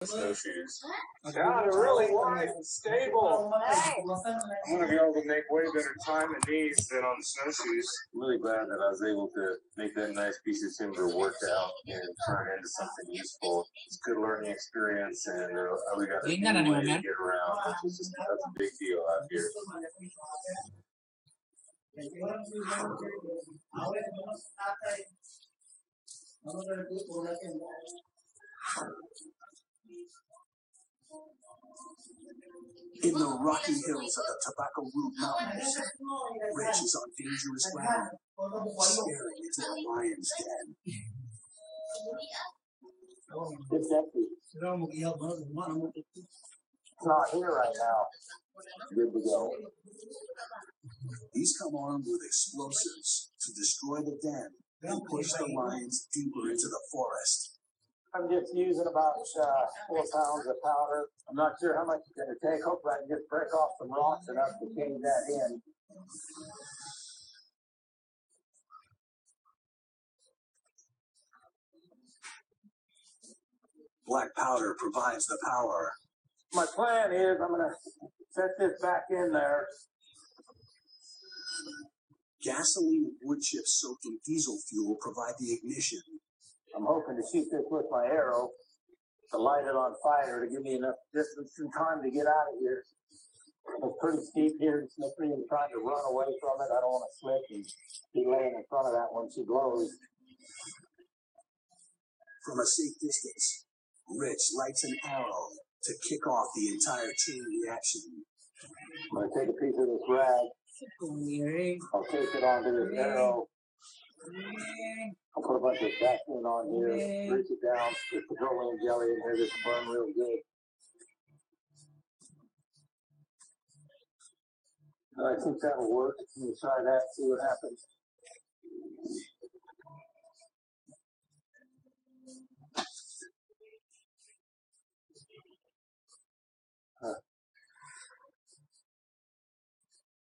Snowshoes. Yeah, they're really wide and stable. I'm gonna be able to make way better time in these than on the snowshoes. I'm really glad that I was able to make that nice piece of timber work out and turn it into something useful. It's a good learning experience, and we got a new way to get around. That's a big deal out here. In the rocky hills of the Tobacco Root Mountains, Rich is on dangerous ground, staring into the lion's den. It's empty. It's not here right now. Good to go. He's come armed with explosives to destroy the den and push the lions deeper into the forest. I'm just using about 4 pounds of powder. I'm not sure how much it's going to take. Hopefully I can just break off some rocks enough to change that in. Black powder provides the power. My plan is I'm going to set this back in there. Gasoline and wood chips soaked in diesel fuel provide the ignition. I'm hoping to shoot this with my arrow to light it on fire to give me enough distance and time to get out of here. It's pretty steep here and slippery and trying to run away from it. I don't want to slip and be laying in front of that when she blows. From a safe distance, Rich lights an arrow to kick off the entire chain reaction. I'm going to take a piece of this rag. I'll take it onto this arrow. I'll put a bunch of vacuum on here, grease it down, get petroleum jelly in here, just burn real good. I think that'll work. Let me try that, see what happens.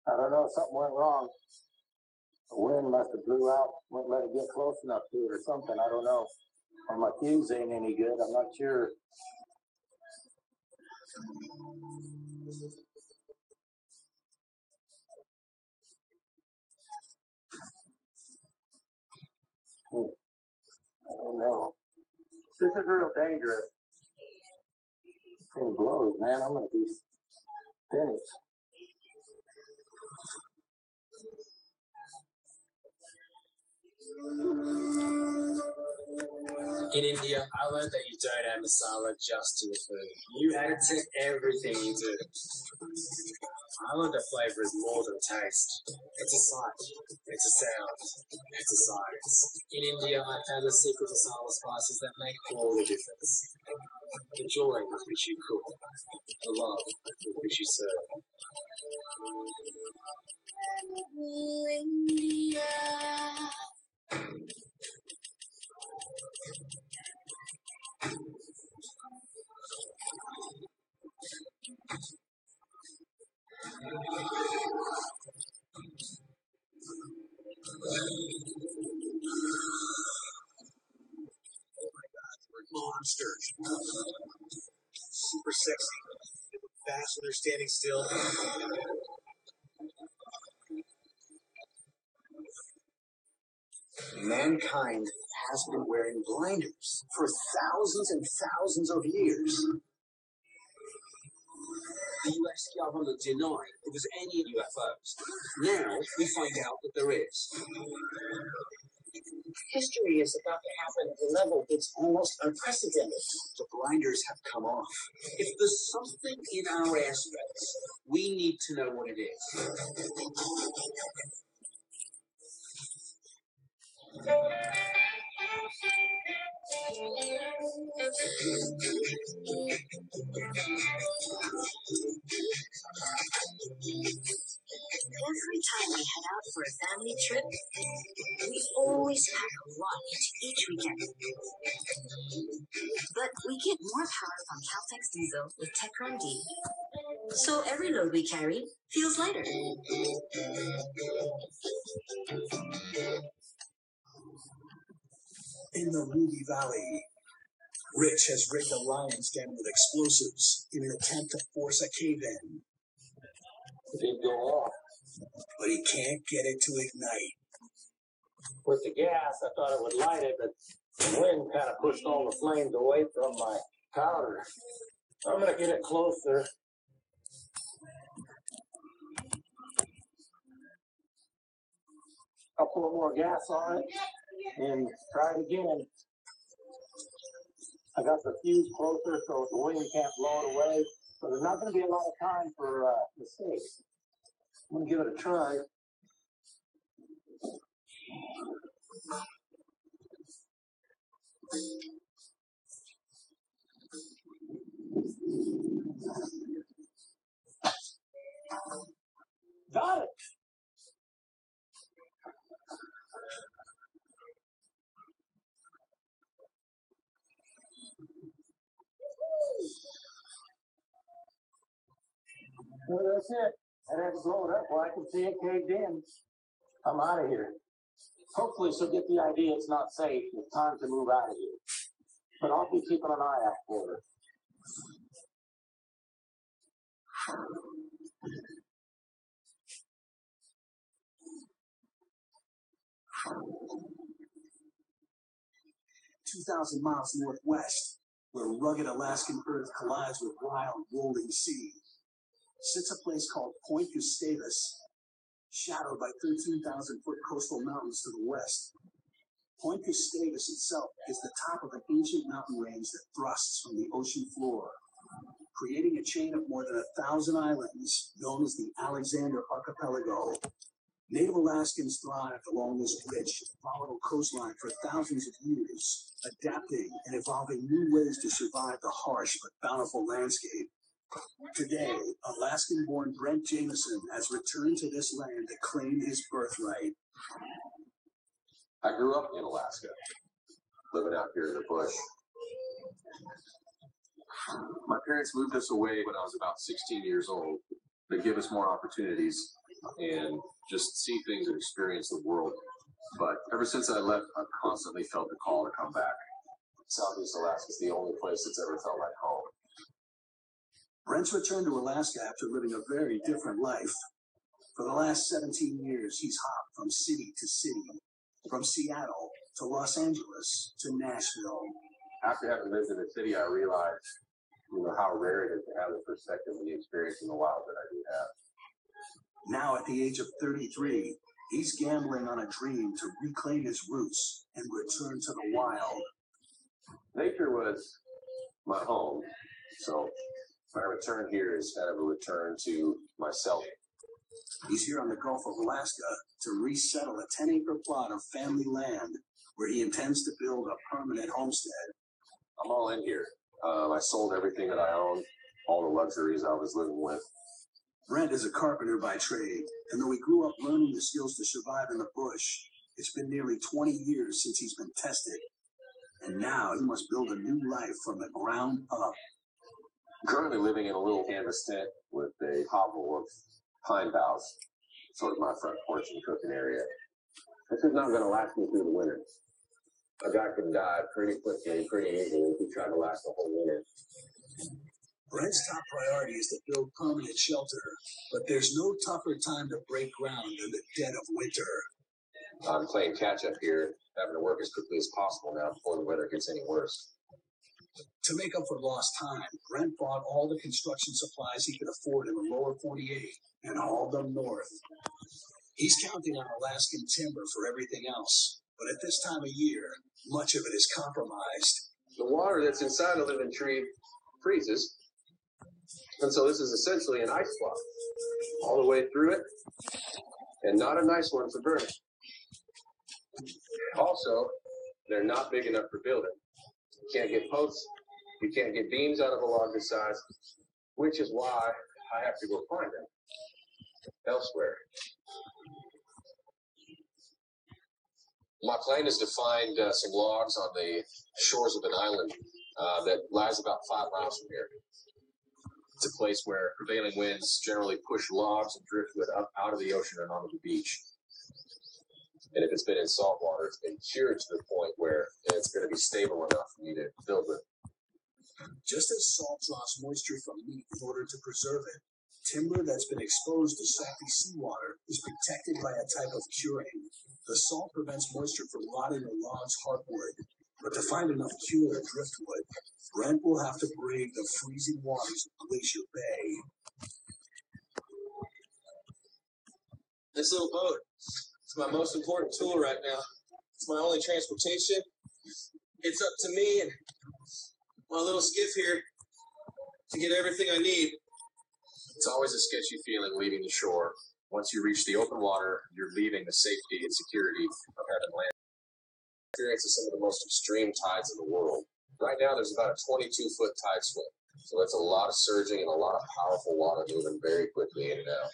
I don't know, something went wrong. The wind must have blew out, wouldn't let it get close enough to it or something, I don't know. Or my fuse ain't any good, I'm not sure. I don't know. This is real dangerous. This thing blows, man, I'm gonna be finished. In India, I learned that you don't add masala just to the food. You add it to everything you do. I learned that flavor is more than taste. It's a sight, it's a sound, it's a science. In India, I found the secret masala spices that make all the difference. The joy with which you cook, the love with which you serve. India. Monsters. Super sexy. Fast when they're standing still. Mankind has been wearing blinders for thousands and thousands of years. The US government denied there was any UFOs. Now we find out that there is. History is about to happen at a level that's almost unprecedented. The blinders have come off. If there's something in our airspace, we need to know what it is. Every time we head out for a family trip, we always pack a lot into each weekend. But we get more power from Caltex Diesel with Techron D. So every load we carry feels lighter. In the Ruby Valley, Rich has rigged a lion's den with explosives in an attempt to force a cave-in. It did go off. But he can't get it to ignite. With the gas, I thought it would light it, but the wind kind of pushed all the flames away from my powder. I'm going to get it closer. I'll pour more gas on it and try it again. I got the fuse closer so the wind can't blow it away. So there's not going to be a lot of time for mistakes. I'm going to give it a try. Got it. Well, that's it. I had to blow it up where I can see it caved in. I'm out of here. Hopefully she'll get the idea it's not safe. It's time to move out of here. But I'll be keeping an eye out for her. "2,000 miles northwest, where rugged Alaskan earth collides with wild, rolling sea, sits a place called Point Gustavus, shadowed by 13,000-foot coastal mountains to the west. Point Gustavus itself is the top of an ancient mountain range that thrusts from the ocean floor, creating a chain of more than 1,000 islands known as the Alexander Archipelago. Native Alaskans thrived along this rich, volatile coastline for thousands of years, adapting and evolving new ways to survive the harsh but bountiful landscape. Today, Alaskan-born Brent Jameson has returned to this land to claim his birthright. I grew up in Alaska, living out here in the bush. My parents moved us away when I was about 16 years old to give us more opportunities and just see things and experience the world. But ever since I left, I've constantly felt the call to come back. Southeast Alaska is the only place that's ever felt like home. Brent's returned to Alaska after living a very different life. For the last 17 years, he's hopped from city to city, from Seattle to Los Angeles to Nashville. After having lived in the city, I realized, how rare it is to have the perspective and the experience in the wild that I do have. Now, at the age of 33, he's gambling on a dream to reclaim his roots and return to the wild. Nature was my home, so my return here is kind of a return to myself. He's here on the Gulf of Alaska to resettle a 10-acre plot of family land where he intends to build a permanent homestead. I'm all in here. I sold everything that I owned, all the luxuries I was living with. Brent is a carpenter by trade, and though he grew up learning the skills to survive in the bush, it's been nearly 20 years since he's been tested. And now he must build a new life from the ground up. I'm currently living in a little canvas tent with a hovel of pine boughs, sort of my front porch and cooking area. This is not going to last me through the winter. A guy could die pretty quickly, pretty easily if he tried to last the whole winter. Brent's top priority is to build permanent shelter, but there's no tougher time to break ground than the dead of winter. I'm playing catch-up here, having to work as quickly as possible now before the weather gets any worse. To make up for lost time, Brent bought all the construction supplies he could afford in the lower 48 and hauled them north. He's counting on Alaskan timber for everything else, but at this time of year, much of it is compromised. The water that's inside the living tree freezes, and so this is essentially an ice block all the way through it, and not a nice one for burning. Also, they're not big enough for building. You can't get posts, you can't get beams out of a log this size, which is why I have to go find them elsewhere. My plan is to find some logs on the shores of an island that lies about 5 miles from here. It's a place where prevailing winds generally push logs and driftwood up out of the ocean and onto the beach. And if it's been in salt water, it's been cured to the point where it's going to be stable enough for me to build with. Just as salt draws moisture from meat in order to preserve it, timber that's been exposed to salty seawater is protected by a type of curing. The salt prevents moisture from rotting a log's hardwood. But to find enough cured driftwood, Brent will have to brave the freezing waters of Glacier Bay. This little boat is my most important tool right now. It's my only transportation. It's up to me and my little skiff here to get everything I need. It's always a sketchy feeling leaving the shore. Once you reach the open water, you're leaving the safety and security of having land. Experiences some of the most extreme tides in the world. Right now, there's about a 22-foot tide swing. So that's a lot of surging and a lot of powerful water moving very quickly in and out.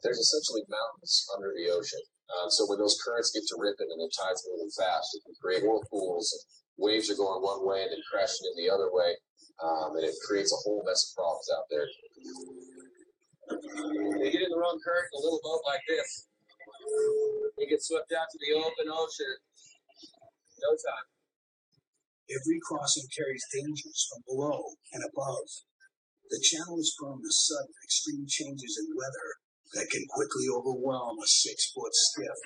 There's essentially mountains under the ocean. So when those currents get to ripping and the tide's moving fast, it can create whirlpools. Waves are going one way and then crashing in the other way. And it creates a whole mess of problems out there. You get in the wrong current in a little boat like this, you get swept out to the open ocean. No time. Every crossing carries dangers from below and above. The channel is prone to sudden extreme changes in weather that can quickly overwhelm a 6-foot skiff.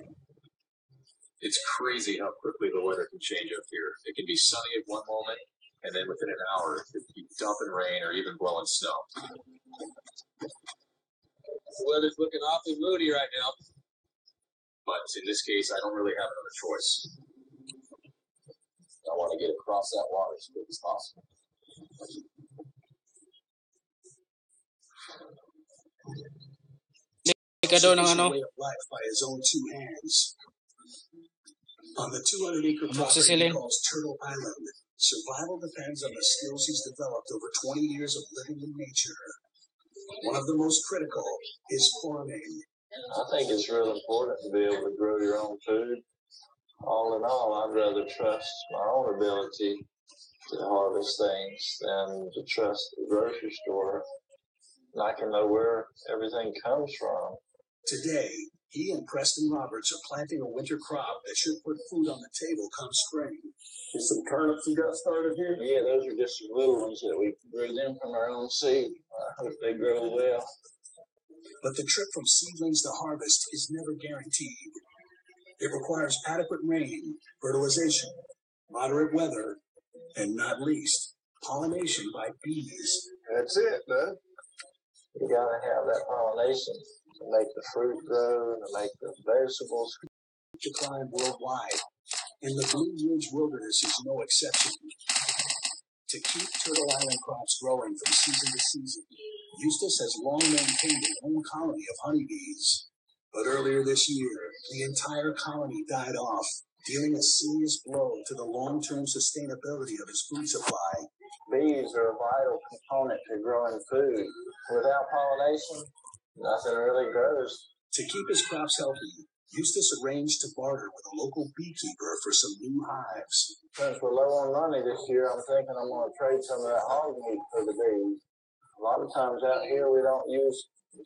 It's crazy how quickly the weather can change up here. It can be sunny at one moment, and then within an hour, it could be dumping rain or even blowing snow. The weather's looking awfully moody right now. But in this case, I don't really have another choice. I want to get across that water as quick as possible. Sufficient way of life by his own two hands. On the 200-acre property he calls Turtle Island, survival depends on the skills he's developed over 20 years of living in nature. One of the most critical is farming. I think it's real important to be able to grow your own food. All in all, I'd rather trust my own ability to harvest things than to trust the grocery store. And I can know where everything comes from. Today, he and Preston Roberts are planting a winter crop that should put food on the table come spring. There's some turnips you got started here? Yeah, those are just some little ones that we grew them from our own seed. I hope they grow well. But the trip from seedlings to harvest is never guaranteed. It requires adequate rain, fertilization, moderate weather, and not least, pollination by bees. That's it, bud. You gotta have that pollination to make the fruit grow and to make the vegetables. Decline worldwide, and the Blue Ridge Wilderness is no exception. To keep Turtle Island crops growing from season to season, Eustace has long maintained his own colony of honeybees. But earlier this year, the entire colony died off, dealing a serious blow to the long-term sustainability of his food supply. Bees are a vital component to growing food. Without pollination, nothing really grows. To keep his crops healthy, Eustace arranged to barter with a local beekeeper for some new hives. Since we're low on money this year, I'm thinking I'm going to trade some of that hog meat for the bees. A lot of times out here, we don't use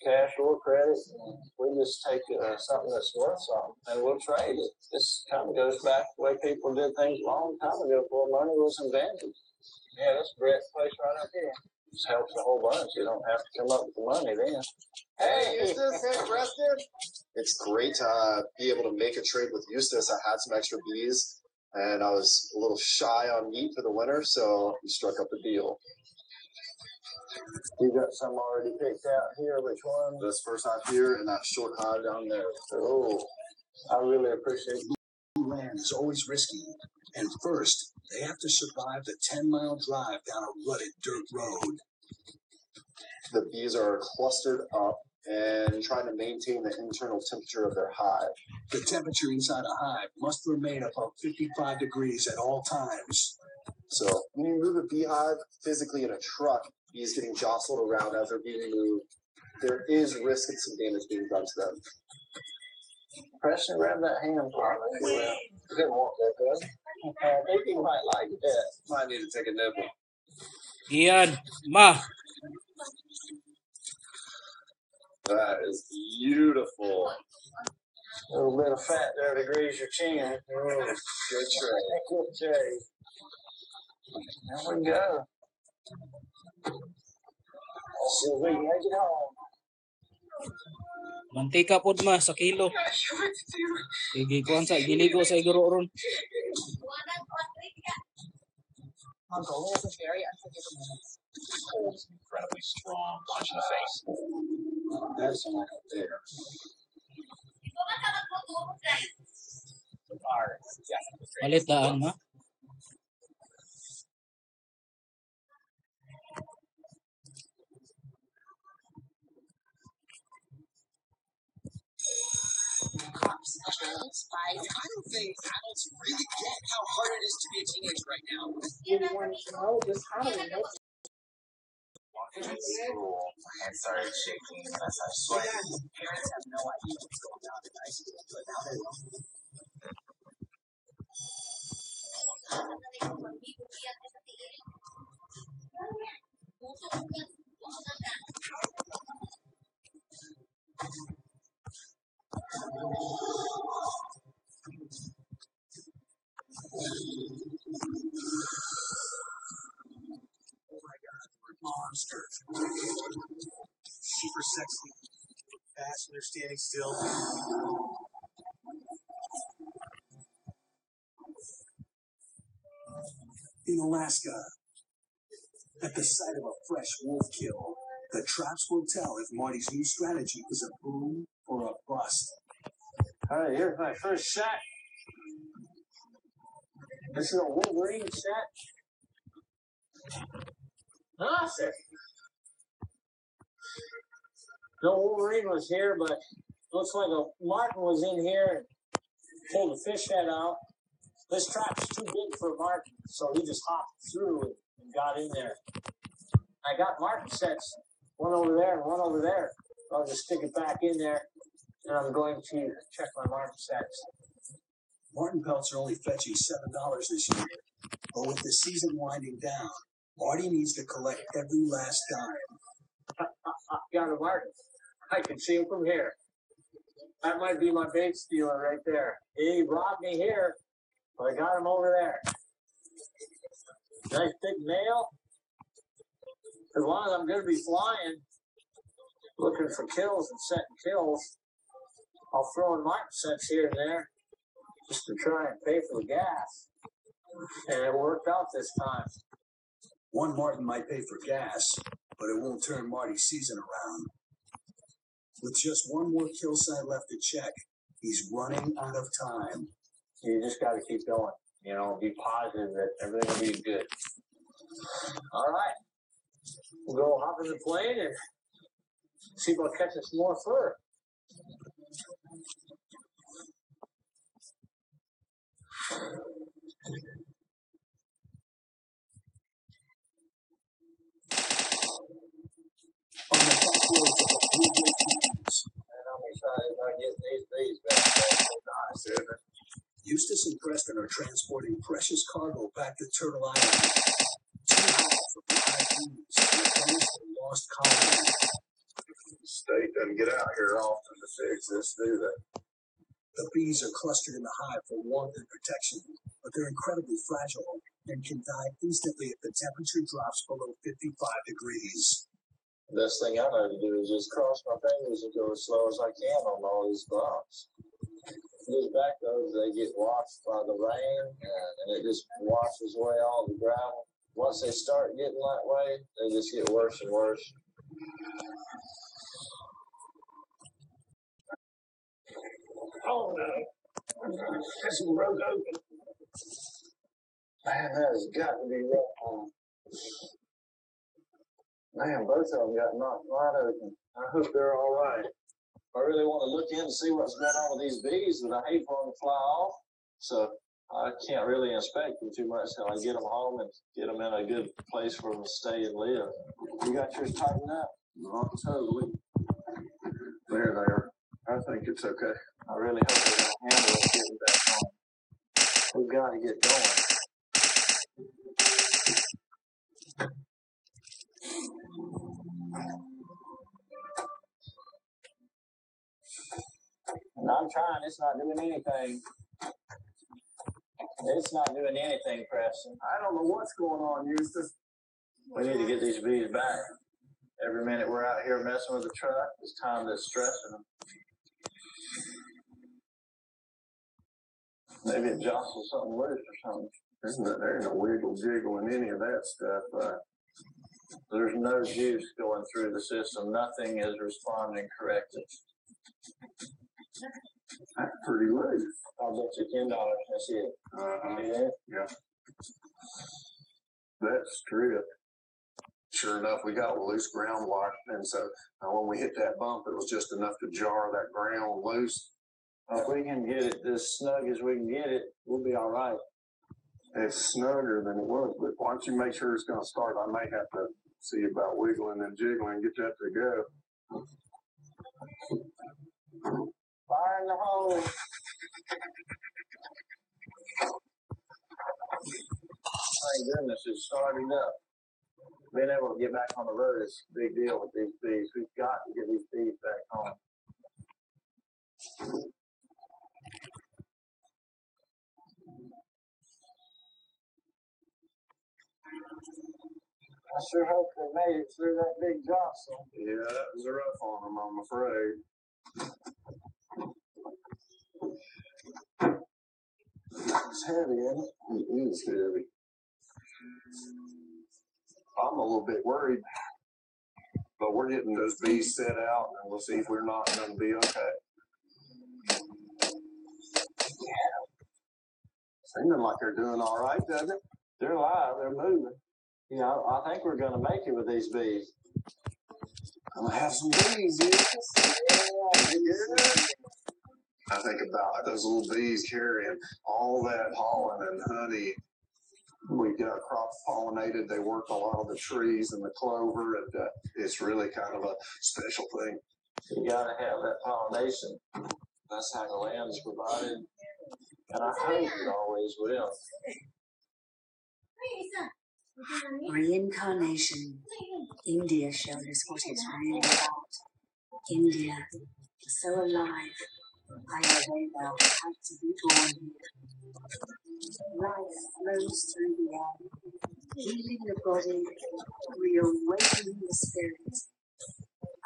cash or credit. We just take something that's worth something, and we'll trade it. This kind of goes back to the way people did things a long time ago before money was invented. Yeah, that's a great place right up here. Just helps a whole bunch. You don't have to come up with the money then. Hey, Eustace, hey, Preston. It's great to be able to make a trade with Eustace. I had some extra bees, and I was a little shy on meat for the winter, so we struck up a deal. You got some already picked out here. Which one? This first hive here and that short hive down there. Oh, I really appreciate it. Blue land is always risky, and first, they have to survive the 10-mile drive down a rutted dirt road. The bees are clustered up and trying to maintain the internal temperature of their hive. The temperature inside a hive must remain above 55 degrees at all times. So when you move a beehive physically in a truck, bees getting jostled around as they're being moved, there is risk of some damage being done to them. Preston, grab that ham for me. You didn't want that, bud. I think you might like that. Might need to take a nibble. Ian, Ma. That is beautiful. A little bit of fat there to grease your chin. Oh, good tray. Good tray. There we go. Let's see if we can make it home. Mantika pod ma sa kilo. Gigikuan sa giligo sa iguro ron. Our goal is a very unforgivable moment. Cold, incredibly strong punch in the face. That's not there. Palit daan ma. Cops, adults, fights. I don't think adults really get how hard it is to be a teenager right now. You want to know just how to make Walking in school, my hand started shaking as I sweated. parents have no idea what's going on in high school, but now they know. Monster. Super sexy. Fast when they're standing still. In Alaska, at the sight of a fresh wolf kill, the traps will tell if Marty's new strategy is a boom or a bust. All right, here's my first shot. This is a Wolverine shot. Awesome. No Wolverine was here, but looks like a Martin was in here and pulled the fish head out. This trap's too big for Martin, so he just hopped through and got in there. I got Martin sets, one over there and one over there. I'll just stick it back in there, and I'm going to check my Martin sets. Martin pelts are only fetching $7 this year, but with the season winding down, Marty needs to collect every last dime. Got a Martin. I can see him from here. That might be my bait stealer right there. He robbed me here, but I got him over there. Nice big male. As long as I'm going to be flying, looking for kills and setting kills, I'll throw in Martin sets here and there just to try and pay for the gas. And it worked out this time. One Martin might pay for gas, but it won't turn Marty's season around. With just one more kill site left to check, he's running out of time. You just got to keep going. You know, be positive that everything will be good. All right. We'll go hop in the plane and see if I'll catch us more fur. On the back roads of the Blue Ridge Mountains, And I'm excited about getting these bees back. Eustace and Preston are transporting precious cargo back to Turtle Island. Too high for live bees and replenish the lost colony. The state doesn't get out here often to fix this, do they? The bees are clustered in the hive for warmth and protection, but they're incredibly fragile and can die instantly if the temperature drops below 55 degrees. The best thing I know to do is just cross my fingers and go as slow as I can on all these blocks. These back roads, they get washed by the rain, and it just washes away all the gravel. Once they start getting that way, they just get worse and worse. Oh no! This is broke open. Man, that has got to be rough. Man, both of them got knocked wide open. I hope they're all right. I really want to look in and see what's going on with these bees, but I hate for them to fly off. So I can't really inspect them too much till I get them home and get them in a good place for them to stay and live. You got yours tightened up? Not totally. There. I think it's okay. I really hope they don't handle it getting back home. We've got to get going. I'm trying. It's not doing anything. It's not doing anything, Preston. I don't know what's going on, Eustace. We need to get these bees back. Every minute we're out here messing with the truck, it's time to stressing them. Maybe it jostles something loose or something. There ain't no wiggle jiggle in any of that stuff. There's no juice going through the system. Nothing is responding correctly. That's pretty loose. I'll bet you $10. That's it. Yeah. That strip. Sure enough, we got loose ground wire, and so when we hit that bump, it was just enough to jar that ground loose. If we can get it as snug as we can get it, we'll be all right. It's snugger than it was, but why don't you make sure it's going to start? I may have to see about wiggling and jiggling and get that to go. Fire in the hole. Thank goodness it's starting up. Being able to get back on the road is a big deal with these bees. We've got to get these bees back home. I sure hope they made it through that big jostle. Yeah, that was rough on them, I'm afraid. It's heavy, isn't it? It is heavy. I'm a little bit worried, but we're getting those bees set out, and we'll see if we're not going to be okay. Seeming like they're doing all right, doesn't it? They're alive. They're moving. Yeah, I think we're going to make it with these bees. I'm going to have some bees, yeah. I think about those little bees carrying all that pollen and honey. We got crops pollinated. They work a lot of the trees and the clover, and it's really kind of a special thing. You got to have that pollination. That's how the land is provided, and I hope it always will. Reincarnation. India showed us what it's really about. India, so alive. Ayurveda had to be born here. Life flows through the air, healing the body, reawakening the spirit.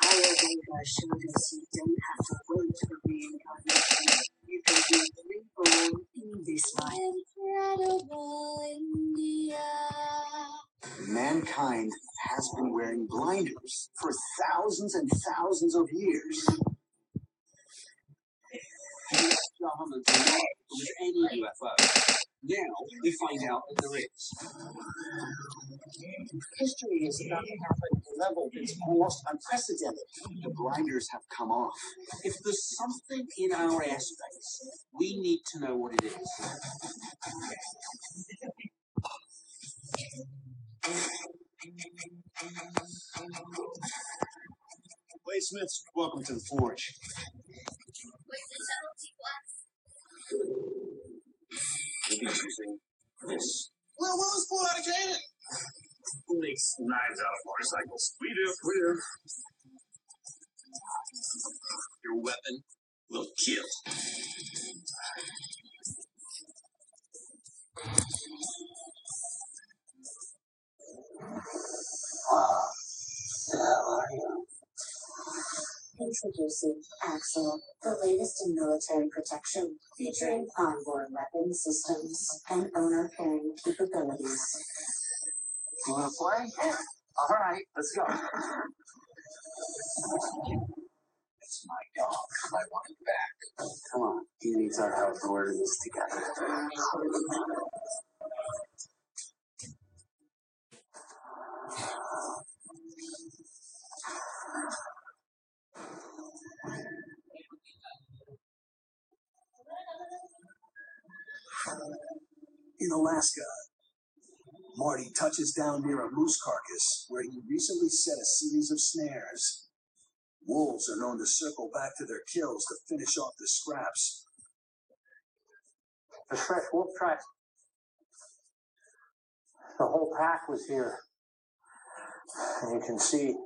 Ayurveda showed us you don't have to wait for reincarnation. You can be reborn in this life. Incredible India. Mankind has been wearing blinders for thousands and thousands of years. Government denied there was any UFO. Now we find out that there is. History is about to happen at a level that's almost unprecedented. The blinders have come off. If there's something in our airspace, we need to know what it is. Wade Smiths, welcome to the Forge. We'll be using this. Well, what was pulled out of cannon? Who makes knives out of motorcycles? We do. Your weapon will kill. Introducing Axel, the latest in military protection, featuring onboard weapon systems and owner-carrying capabilities. You want to play? All right, let's go. It's my dog. I want it back. Come on, he needs our help. We're in this together. In Alaska, Marty touches down near a moose carcass where he recently set a series of snares. Wolves are known to circle back to their kills to finish off the scraps. The fresh wolf tracks. The whole pack was here. And you can see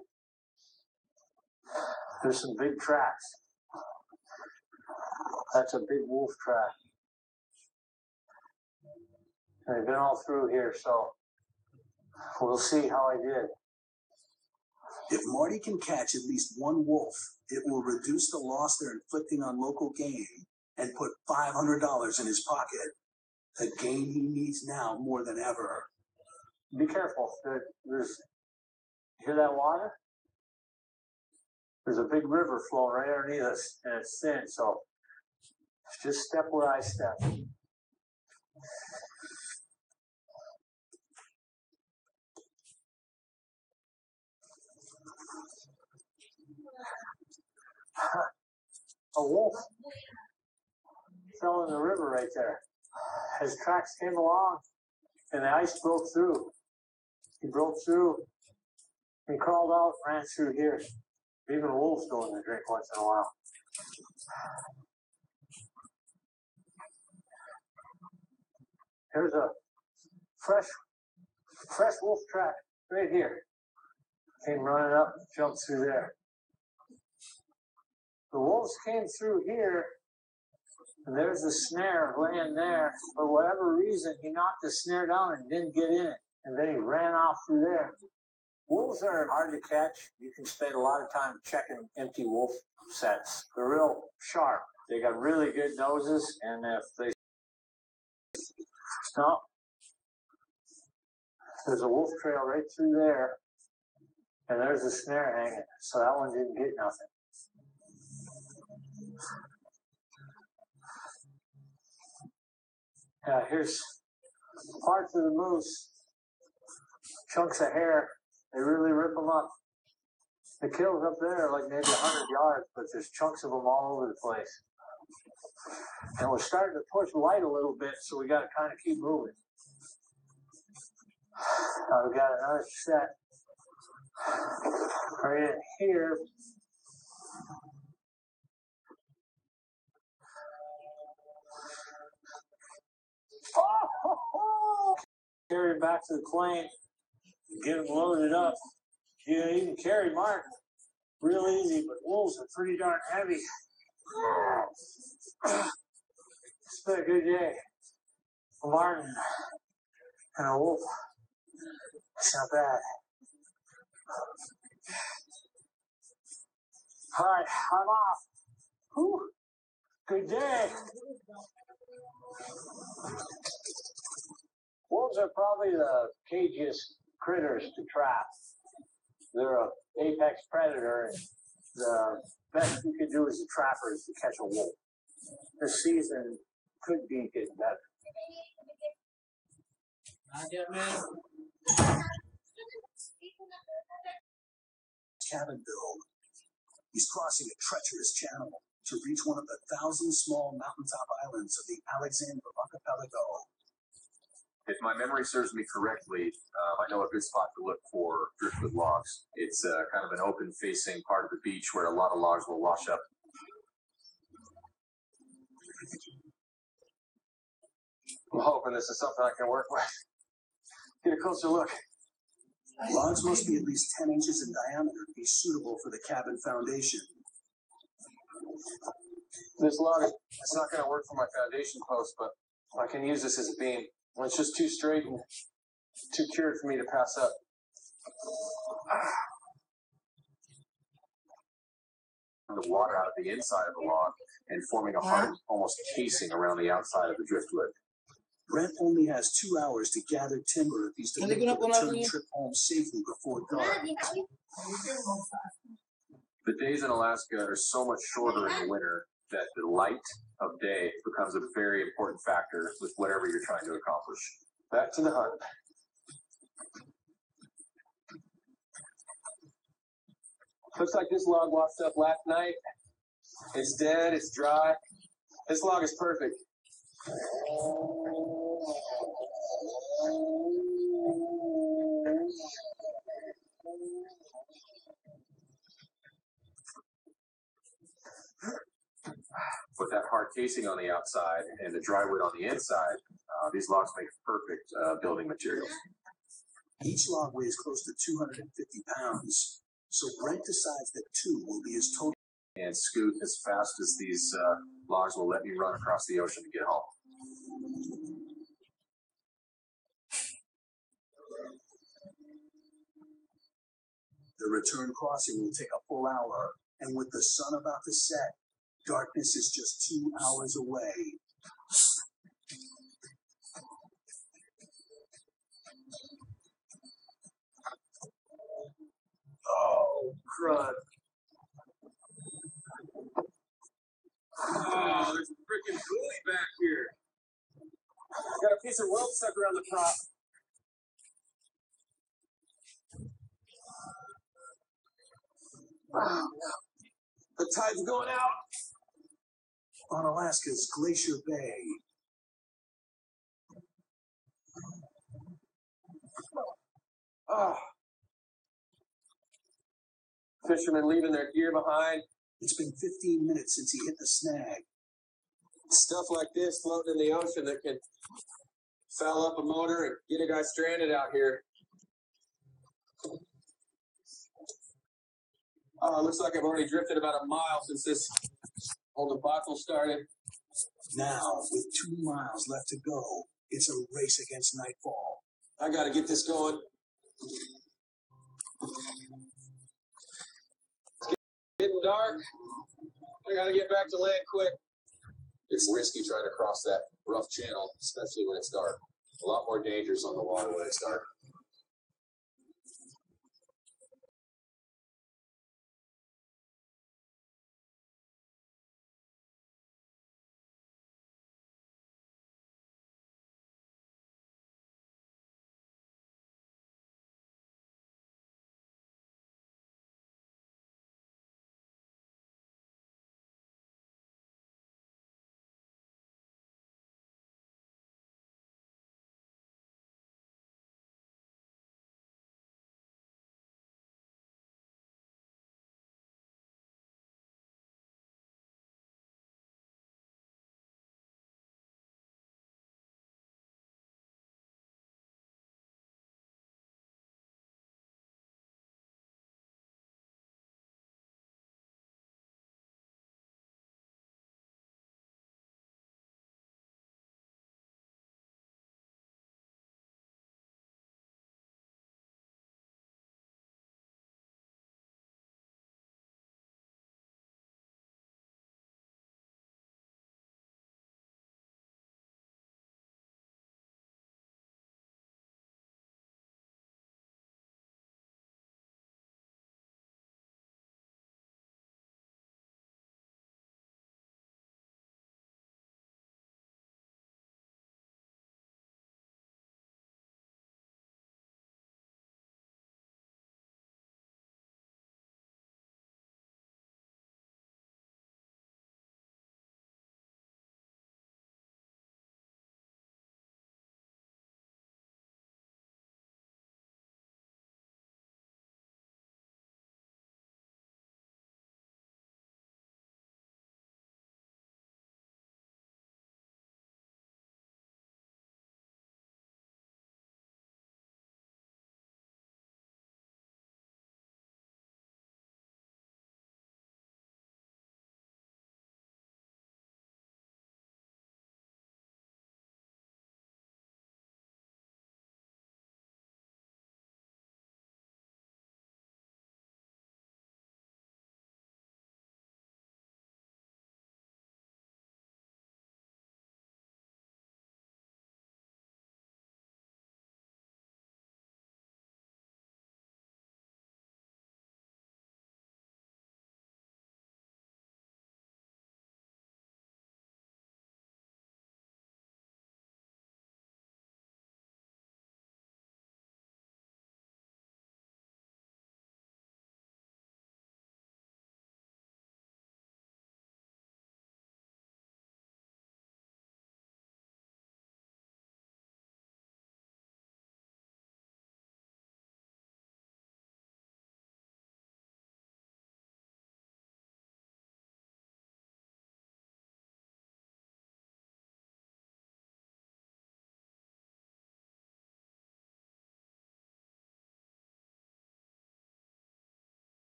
there's some big tracks. That's a big wolf track. They've been all through here, so we'll see how I did. If Marty can catch at least one wolf, it will reduce the loss they're inflicting on local game and put $500 in his pocket. A game he needs now more than ever. Be careful. There's you hear that water? There's a big river flowing right underneath us, and it's thin, so just step where I step. A wolf fell in the river right there. His tracks came along, and the ice broke through. He broke through. He crawled out, ran through here. Even wolves go in the drink once in a while. Here's a fresh wolf track right here. Came running up, jumped through there. The wolves came through here, and there's the snare laying there. For whatever reason, he knocked the snare down and didn't get in it. And then he ran off through there. Wolves are hard to catch. You can spend a lot of time checking empty wolf sets. They're real sharp. They got really good noses, and if they stop, there's a wolf trail right through there, and there's a snare hanging. So that one didn't get nothing. Here's parts of the moose, chunks of hair. They really rip them up. The kills up there are like maybe 100 yards, but there's chunks of them all over the place. And we're starting to push light a little bit, so we got to kind of keep moving. We've got another set right in here. Carry it back to the plane, get them loaded up. You can carry Martin real easy, but wolves are pretty darn heavy. It's been a good day for Martin and a wolf. It's not bad. All right, I'm off. Whew. Good day. Wolves are probably the cagiest critters to trap. They're an apex predator, and the best you can do as a trapper is to catch a wolf. This season could be getting better. Cabin build. He's crossing a treacherous channel to reach one of the 1,000 small mountaintop islands of the Alexander Archipelago. If my memory serves me correctly, I know a good spot to look for driftwood logs. It's kind of an open-facing part of the beach where a lot of logs will wash up. I'm hoping this is something I can work with. Get a closer look. Logs must be at least 10 inches in diameter to be suitable for the cabin foundation. This log, it's not going to work for my foundation post, but I can use this as a beam. When it's just too straight and too cured for me to pass up. The water out of the inside of the log and forming a hard, almost casing around the outside of the driftwood. Brent only has 2 hours to gather timber if he's to make the return trip home safely before dark. The days in Alaska are so much shorter in the winter that the light of day becomes a very important factor with whatever you're trying to accomplish. Back to the hunt. Looks like this log washed up last night. It's dead, it's dry. This log is perfect. With that hard casing on the outside and the drywood on the inside, these logs make perfect building materials. Each log weighs close to 250 pounds, so Brent decides that 2 will be his total. And scoot as fast as these Logs will let me run across the ocean to get home. The return crossing will take a full hour, and with the sun about to set, darkness is just 2 hours away. Oh, crud. Oh, there's a freaking buoy back here. Got a piece of rope stuck around the prop. Oh, no. The tide's going out. On Alaska's Glacier Bay, Oh. Fishermen leaving their gear behind. it's been 15 minutes since he hit the snag. Stuff like this floating in the ocean that can foul up a motor and get a guy stranded out here. Looks like I've already drifted about a mile since this whole debacle started. Now, with 2 miles left to go, it's a race against nightfall. I gotta get this going. It's getting dark. I gotta get back to land quick. It's risky trying to cross that rough channel, especially when it's dark. A lot more dangers on the water when it's dark.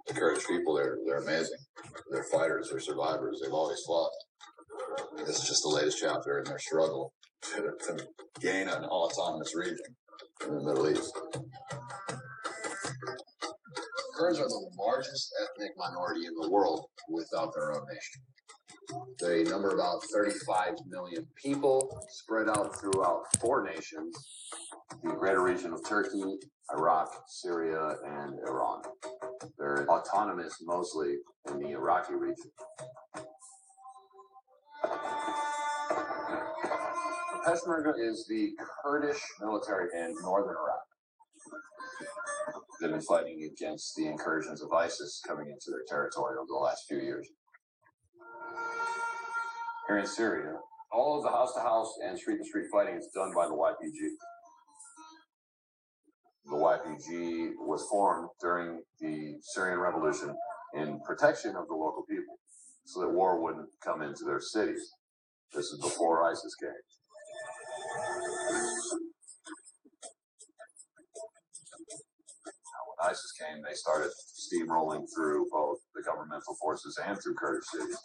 The Kurdish people, they're amazing. They're fighters, they're survivors, they've always fought. This is just the latest chapter in their struggle to gain an autonomous region in the Middle East. Kurds are the largest ethnic minority in the world without their own nation. They number about 35 million people spread out throughout 4 nations, the greater region of Turkey, Iraq, Syria, and Iran. They're autonomous mostly in the Iraqi region. Peshmerga is the Kurdish military in northern Iraq. They've been fighting against the incursions of ISIS coming into their territory over the last few years. Here in Syria, all of the house-to-house and street-to-street fighting is done by the YPG. The YPG was formed during the Syrian Revolution in protection of the local people, so that war wouldn't come into their cities. This is before ISIS came. Now, when ISIS came, they started steamrolling through both the governmental forces and through Kurdish cities.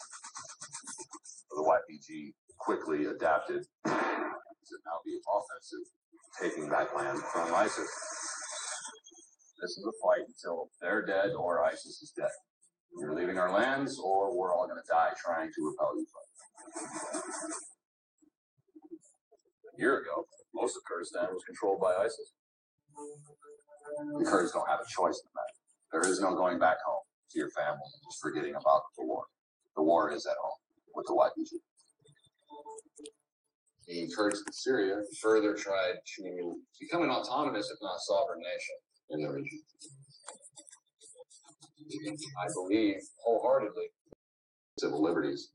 The YPG quickly adapted to now be offensive, taking back land from ISIS. This is a fight until they're dead or ISIS is dead. We're leaving our lands or we're all going to die trying to repel you. A year ago, most of Kurdistan was controlled by ISIS. The Kurds don't have a choice in that. There is no going back home to your family and just forgetting about the war. The war is at home with the YPG. The Kurds in Syria further tried to become an autonomous, if not sovereign nation in the region. I believe wholeheartedly civil liberties,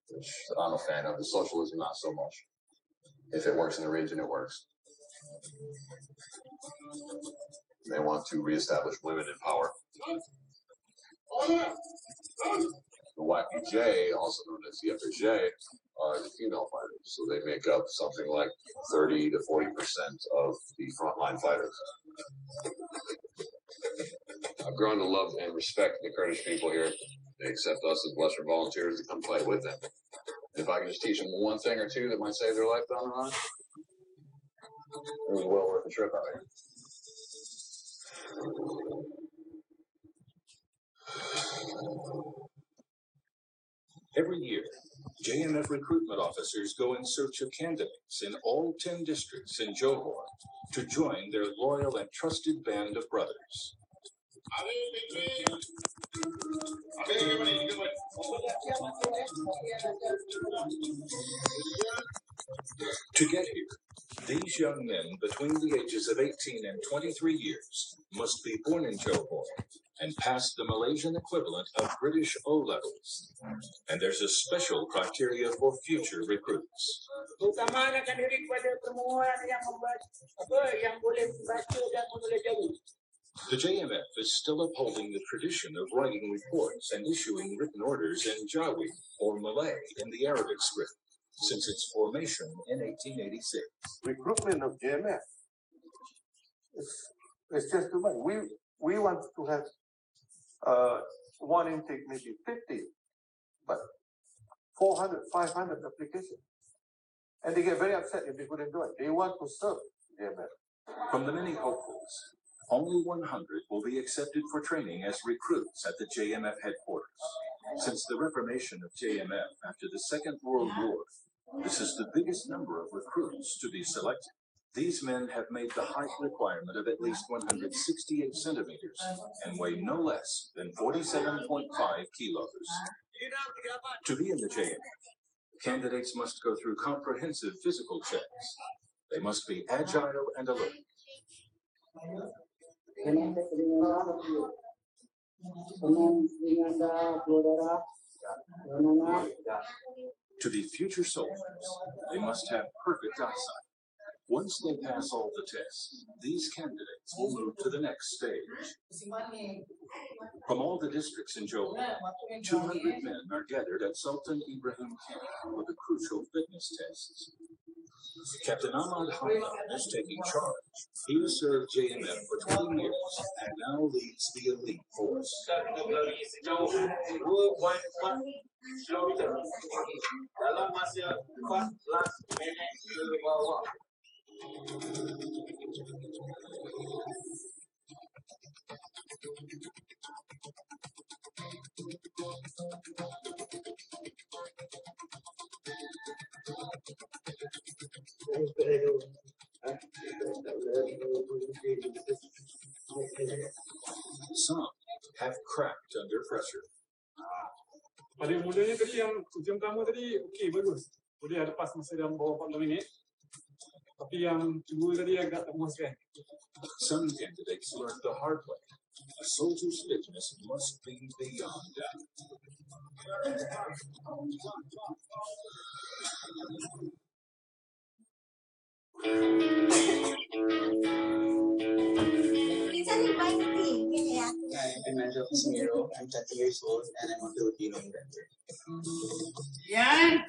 which I'm a fan of. The socialism, not so much. If it works in the region, it works. They want to reestablish women in power. The YPJ, also known as the FPJ, are the female fighters, so they make up something like 30 to 40% of the frontline fighters. I've grown to love and respect the Kurdish people here. They accept us as Western volunteers to come fight with them. If I can just teach them one thing or two that might save their life down the line, it was well worth the trip out here. Every year, JMF recruitment officers go in search of candidates in all 10 districts in Johor to join their loyal and trusted band of brothers. To get here, these young men between the ages of 18 and 23 years must be born in Johor and pass the Malaysian equivalent of British O levels. And there's a special criteria for future recruits. The JMF is still upholding the tradition of writing reports and issuing written orders in Jawi, or Malay in the Arabic script, since its formation in 1886. Recruitment of JMF is just too much. We want to have one intake, maybe 50, but 400, 500 applications. And they get very upset if they couldn't do it. They want to serve JMF. From the many hopefuls, only 100 will be accepted for training as recruits at the JMF headquarters. Since the reformation of JMF after the Second World War, this is the biggest number of recruits to be selected. These men have made the height requirement of at least 168 centimeters and weigh no less than 47.5 kilos. To be in the JMF, candidates must go through comprehensive physical checks. They must be agile and alert. To be future soldiers, they must have perfect eyesight. Once they pass all the tests, these candidates will move to the next stage. From all the districts in Johor, 200 men are gathered at Sultan Ibrahim Camp for the crucial fitness tests. Captain Ahmad Hamdan is taking charge. He has served JMF for 20 years and now leads the elite force. Some have cracked under pressure. Paling mudanya tadi yang ujian pertama tadi okey bagus. Boleh ada pas masa dalam bawah 40 minit. Tapi yang kedua tadi agak tak memuaskan. Some candidates learned the hard way. A soldier's fitness must be beyond doubt. I'm Emmanuel Casimiro. I'm 20 years old and I'm a Filipino inventor. Yan!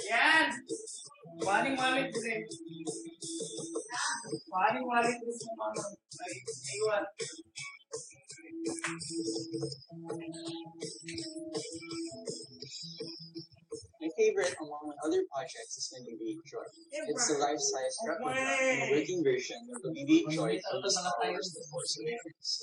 Yan! Balik-balik ko rin. Balik-balik ko sa mga iwan. My favorite among other projects is my BB-8 droid. It's a life-size replica and a working version of the BB-8 droid from the Star Wars The Force Awakens.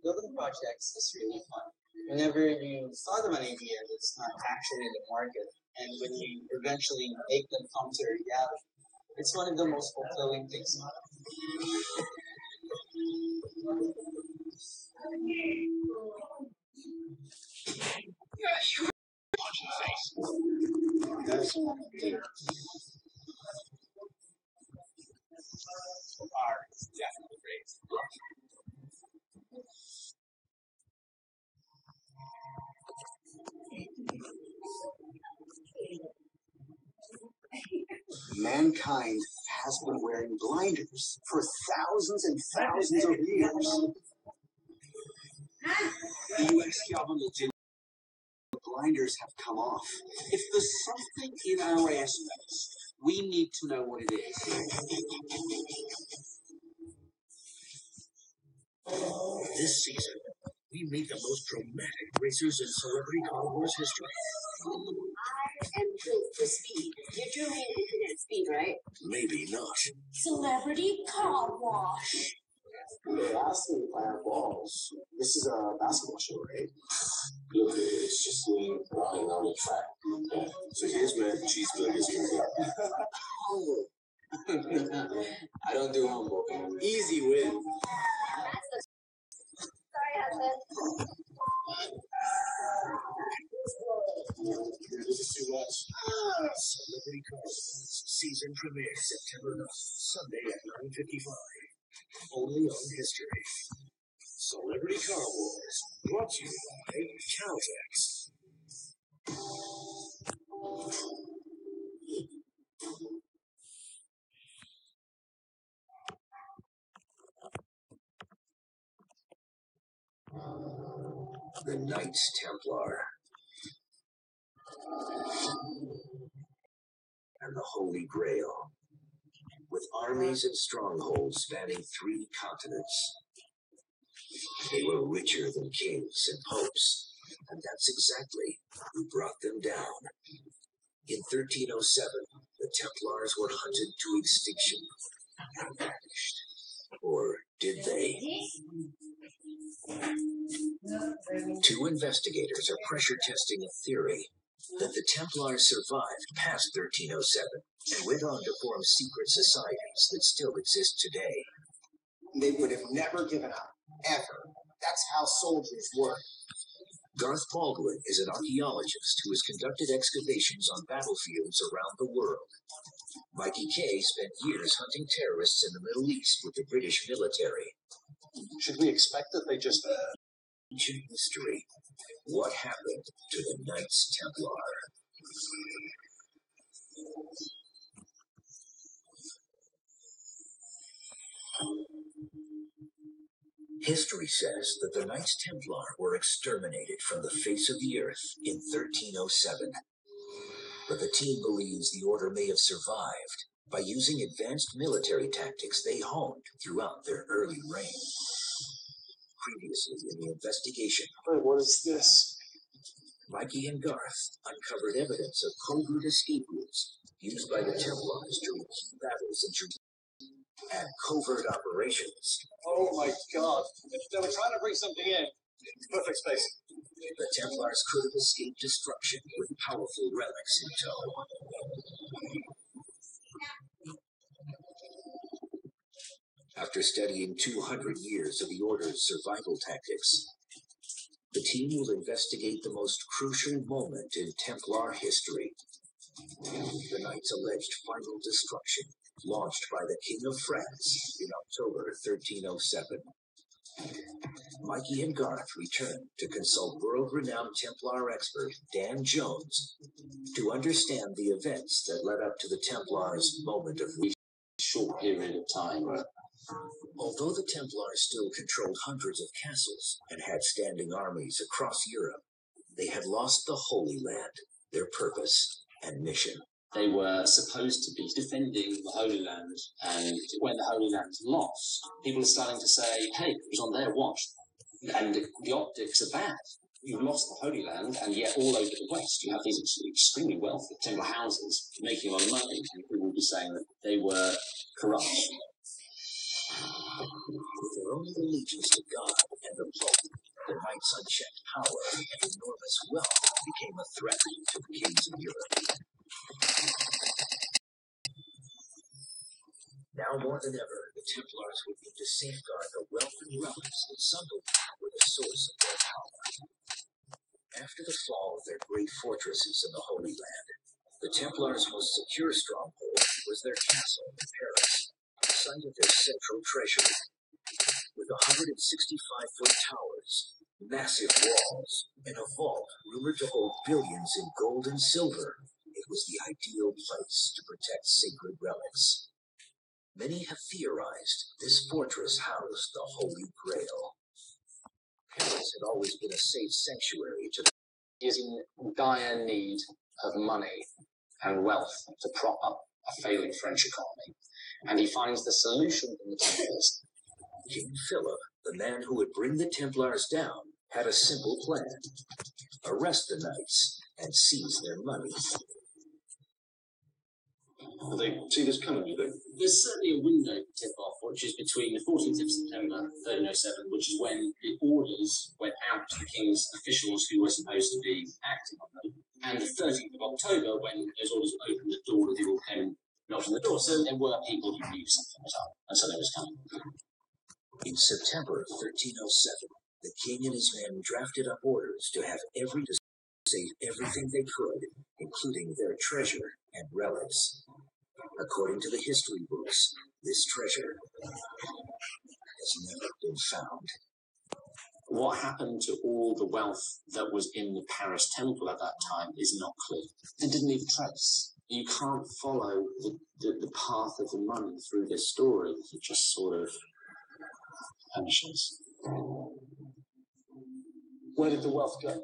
Building projects is really fun. Whenever you start them an idea that's not actually in the market, and when you eventually make them come to reality, it's one of the most fulfilling things. Mankind has been wearing blinders for thousands and thousands of years. The US government blinders have come off. If there's something in our airspace, we need to know what it is. This season, we meet the most dramatic racers in Celebrity Car Wars history. And built for speed. You do mean internet speed, right? Maybe not. Celebrity car wash. They asked me if I have balls. This is a basketball show, right? Look, it's just me running on the track. Yeah. So here's where cheeseburgers can go. Humble. I don't do humble. Easy win. Sorry, husband. This is too much. Celebrity Car Wars season premiere September 9th, Sunday at 9:55. Only on History. Celebrity Car Wars, brought to you by Caltex. The Knights Templar and the Holy Grail, with armies and strongholds spanning 3 continents. They were richer than kings and popes, and that's exactly who brought them down. In 1307, the Templars were hunted to extinction and vanished. Or did they? Two investigators are pressure testing a theory that the Templars survived past 1307 and went on to form secret societies that still exist today. They would have never given up, ever. That's how soldiers work. Garth Baldwin is an archaeologist who has conducted excavations on battlefields around the world. Mikey Kay spent years hunting terrorists in the Middle East with the British military. Should we expect that they just... Ancient history. What happened to the Knights Templar? History says that the Knights Templar were exterminated from the face of the earth in 1307. But the team believes the order may have survived by using advanced military tactics they honed throughout their early reign. Previously in the investigation, What is this? Mikey and Garth uncovered evidence of covert escape routes used by the Templars during key battles in Jerusalem and covert operations. Oh my God. They were trying to bring something in. Perfect space. The Templars could have escaped destruction with powerful relics in tow. After studying 200 years of the Order's survival tactics, the team will investigate the most crucial moment in Templar history. The Knights' alleged final destruction, launched by the King of France in October 1307. Mikey and Garth return to consult world-renowned Templar expert Dan Jones to understand the events that led up to the Templars' moment of Short period of time. Although the Templars still controlled hundreds of castles and had standing armies across Europe, they had lost the Holy Land, their purpose and mission. They were supposed to be defending the Holy Land, and when the Holy Land lost, people are starting to say, hey, it was on their watch, and the optics are bad. You've lost the Holy Land, and yet all over the West you have these extremely wealthy Templar houses making a lot of money, and people will be saying that they were corrupt. With their own allegiance to God and the Pope, the Knights' unchecked power and enormous wealth became a threat to the kings of Europe. Now more than ever, the Templars would need to safeguard the wealth and relics that some believed were the source of their power. After the fall of their great fortresses in the Holy Land, the Templars' most secure stronghold was their castle in Paris, the site of their central treasury. With 165-foot towers, massive walls, and a vault rumored to hold billions in gold and silver, it was the ideal place to protect sacred relics. Many have theorized this fortress housed the Holy Grail. Paris had always been a safe sanctuary to the... He is in dire need of money and wealth to prop up a failing French economy, and he finds the solution in the Templars. King Philip, the man who would bring the Templars down, had a simple plan: arrest the Knights and seize their money. Will they see this coming, do you think? There's certainly a window to tip off, which is between the 14th of September 1307, which is when the orders went out to the king's officials who were supposed to be acting on them, and the 13th of October, when those orders opened the door and people came knocking on the door. So there were people who knew something was up, and so they was coming. In September 1307, the king and his men drafted up orders to have to save everything they could, including their treasure and relics. According to the history books, this treasure has never been found. What happened to all the wealth that was in the Paris Temple at that time is not clear. It didn't leave a trace. You can't follow the path of the money through this story. It just sort of vanishes. Where did the wealth go?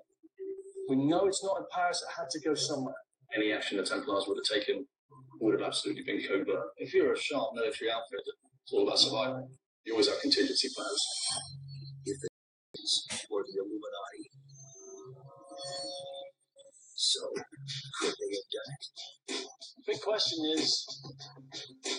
We know it's not in Paris. It had to go somewhere. Any action the Templars would have taken would have absolutely been covert. If you're a sharp military outfit, it's all about survival. You always have contingency plans. If the or the Illuminati. So Could they have done it? The big question is,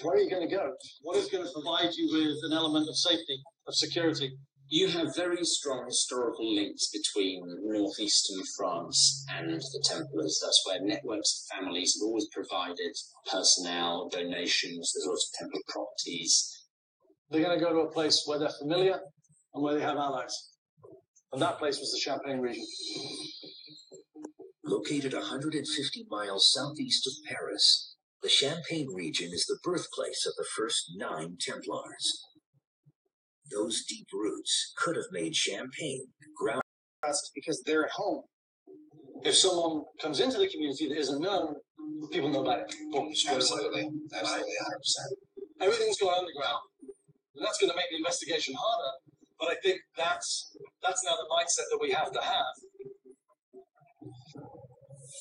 where are you going to go? What is going to provide you with an element of safety, of security? You have very strong historical links between northeastern France and the Templars. That's where networks of families have always provided personnel, donations. There's also Templar properties. They're going to go to a place where they're familiar and where they have allies. And that place was the Champagne region. Located 150 miles southeast of Paris, the Champagne region is the birthplace of the first 9 Templars. Those deep roots could have made Champagne ground. Because they're at home. If someone comes into the community that isn't known, people know about it. Boom, Absolutely, 100%. Everything's gone underground. And that's going to make the investigation harder. But I think that's now the mindset that we have to have.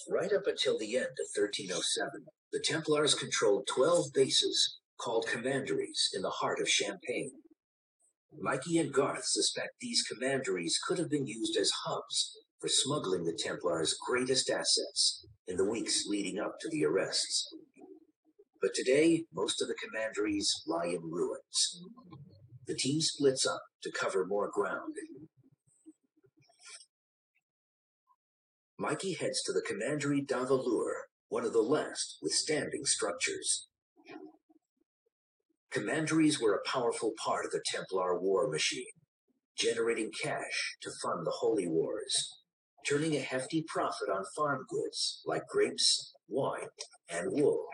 Right up until the end of 1307, the Templars controlled 12 bases called commanderies in the heart of Champagne. Mikey and Garth suspect these commanderies could have been used as hubs for smuggling the Templars' greatest assets in the weeks leading up to the arrests. But today, most of the commanderies lie in ruins. The team splits up to cover more ground. Mikey heads to the Commandery d'Avalure, one of the last withstanding structures. Commanderies were a powerful part of the Templar war machine, generating cash to fund the Holy Wars, turning a hefty profit on farm goods like grapes, wine, and wool.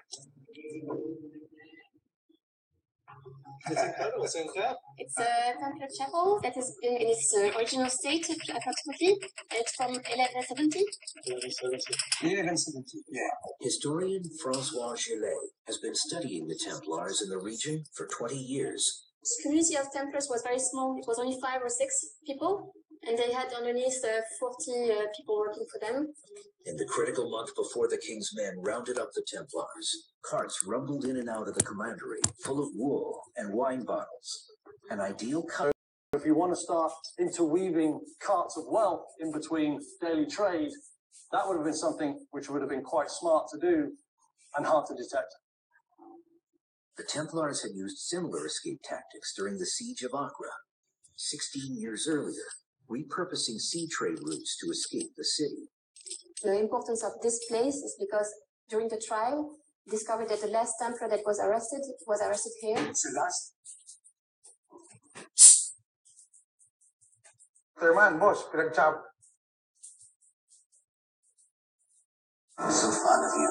It's incredible, isn't it? It's a Templar chapel that is in its original state, approximately. It's from 1170. 1170, yeah. Historian Francois Gillet has been studying the Templars in the region for 20 years. The community of Templars was very small. It was only 5 or 6 people, and they had underneath 40 people working for them. In the critical month before the king's men rounded up the Templars, carts rumbled in and out of the commandery, full of wool and wine bottles. An ideal cover. If you want to start interweaving carts of wealth in between daily trade, that would have been something which would have been quite smart to do and hard to detect. The Templars had used similar escape tactics during the siege of Acre, 16 years earlier, repurposing sea trade routes to escape the city. The importance of this place is because during the trial, discovered that the last Templar that was arrested here. It's the last. Herman, boss, pinag-chop. So fond of you.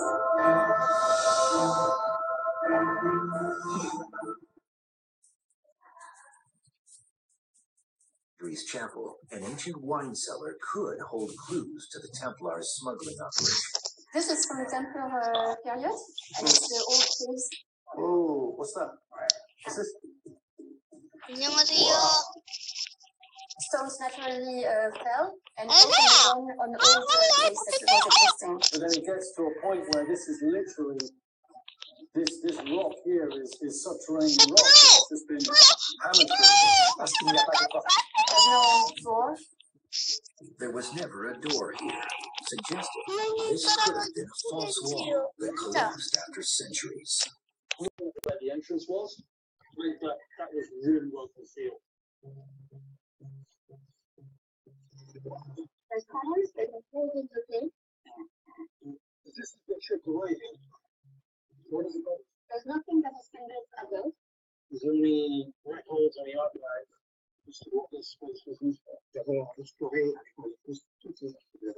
Chapel, an ancient wine cellar, could hold clues to the Templars' smuggling operation. This is from the Templar period, and it's the old caves. Oh, what's that? What's this? Wow. Stones naturally fell and opened on old caves that was existing. But then it gets to a point where this is literally, this rock here is subterranean rock that's just been hammered. There's no door. There was never a door here, suggesting this could have been a false wall that collapsed after centuries. Where the entrance was, that was really well concealed. There's corners, there's a hole in the cave. This is the trick away here. What is it called? There's nothing that has been built above. There's only records on the outside. As to what this space was used for. So in the underground, it's named there's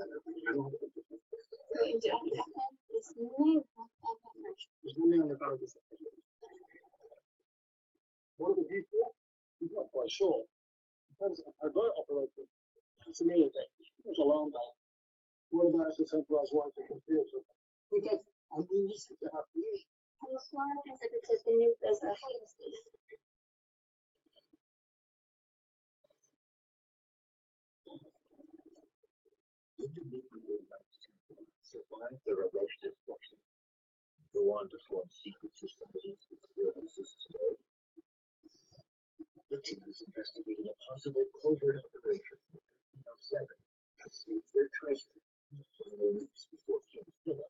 nothing on the ground. What are the views for? I'm not quite sure. In terms of overt operation, it's a meal day. It's alarm bell. What about the centralized right to computer? because We need to have views. on the floor is that it has been used as a hiding space. Survive their alleged destruction, go on to form secret societies that still exist today. The team is investigating a possible covert operation in 1907 to seize their treasure 20 weeks before King Philip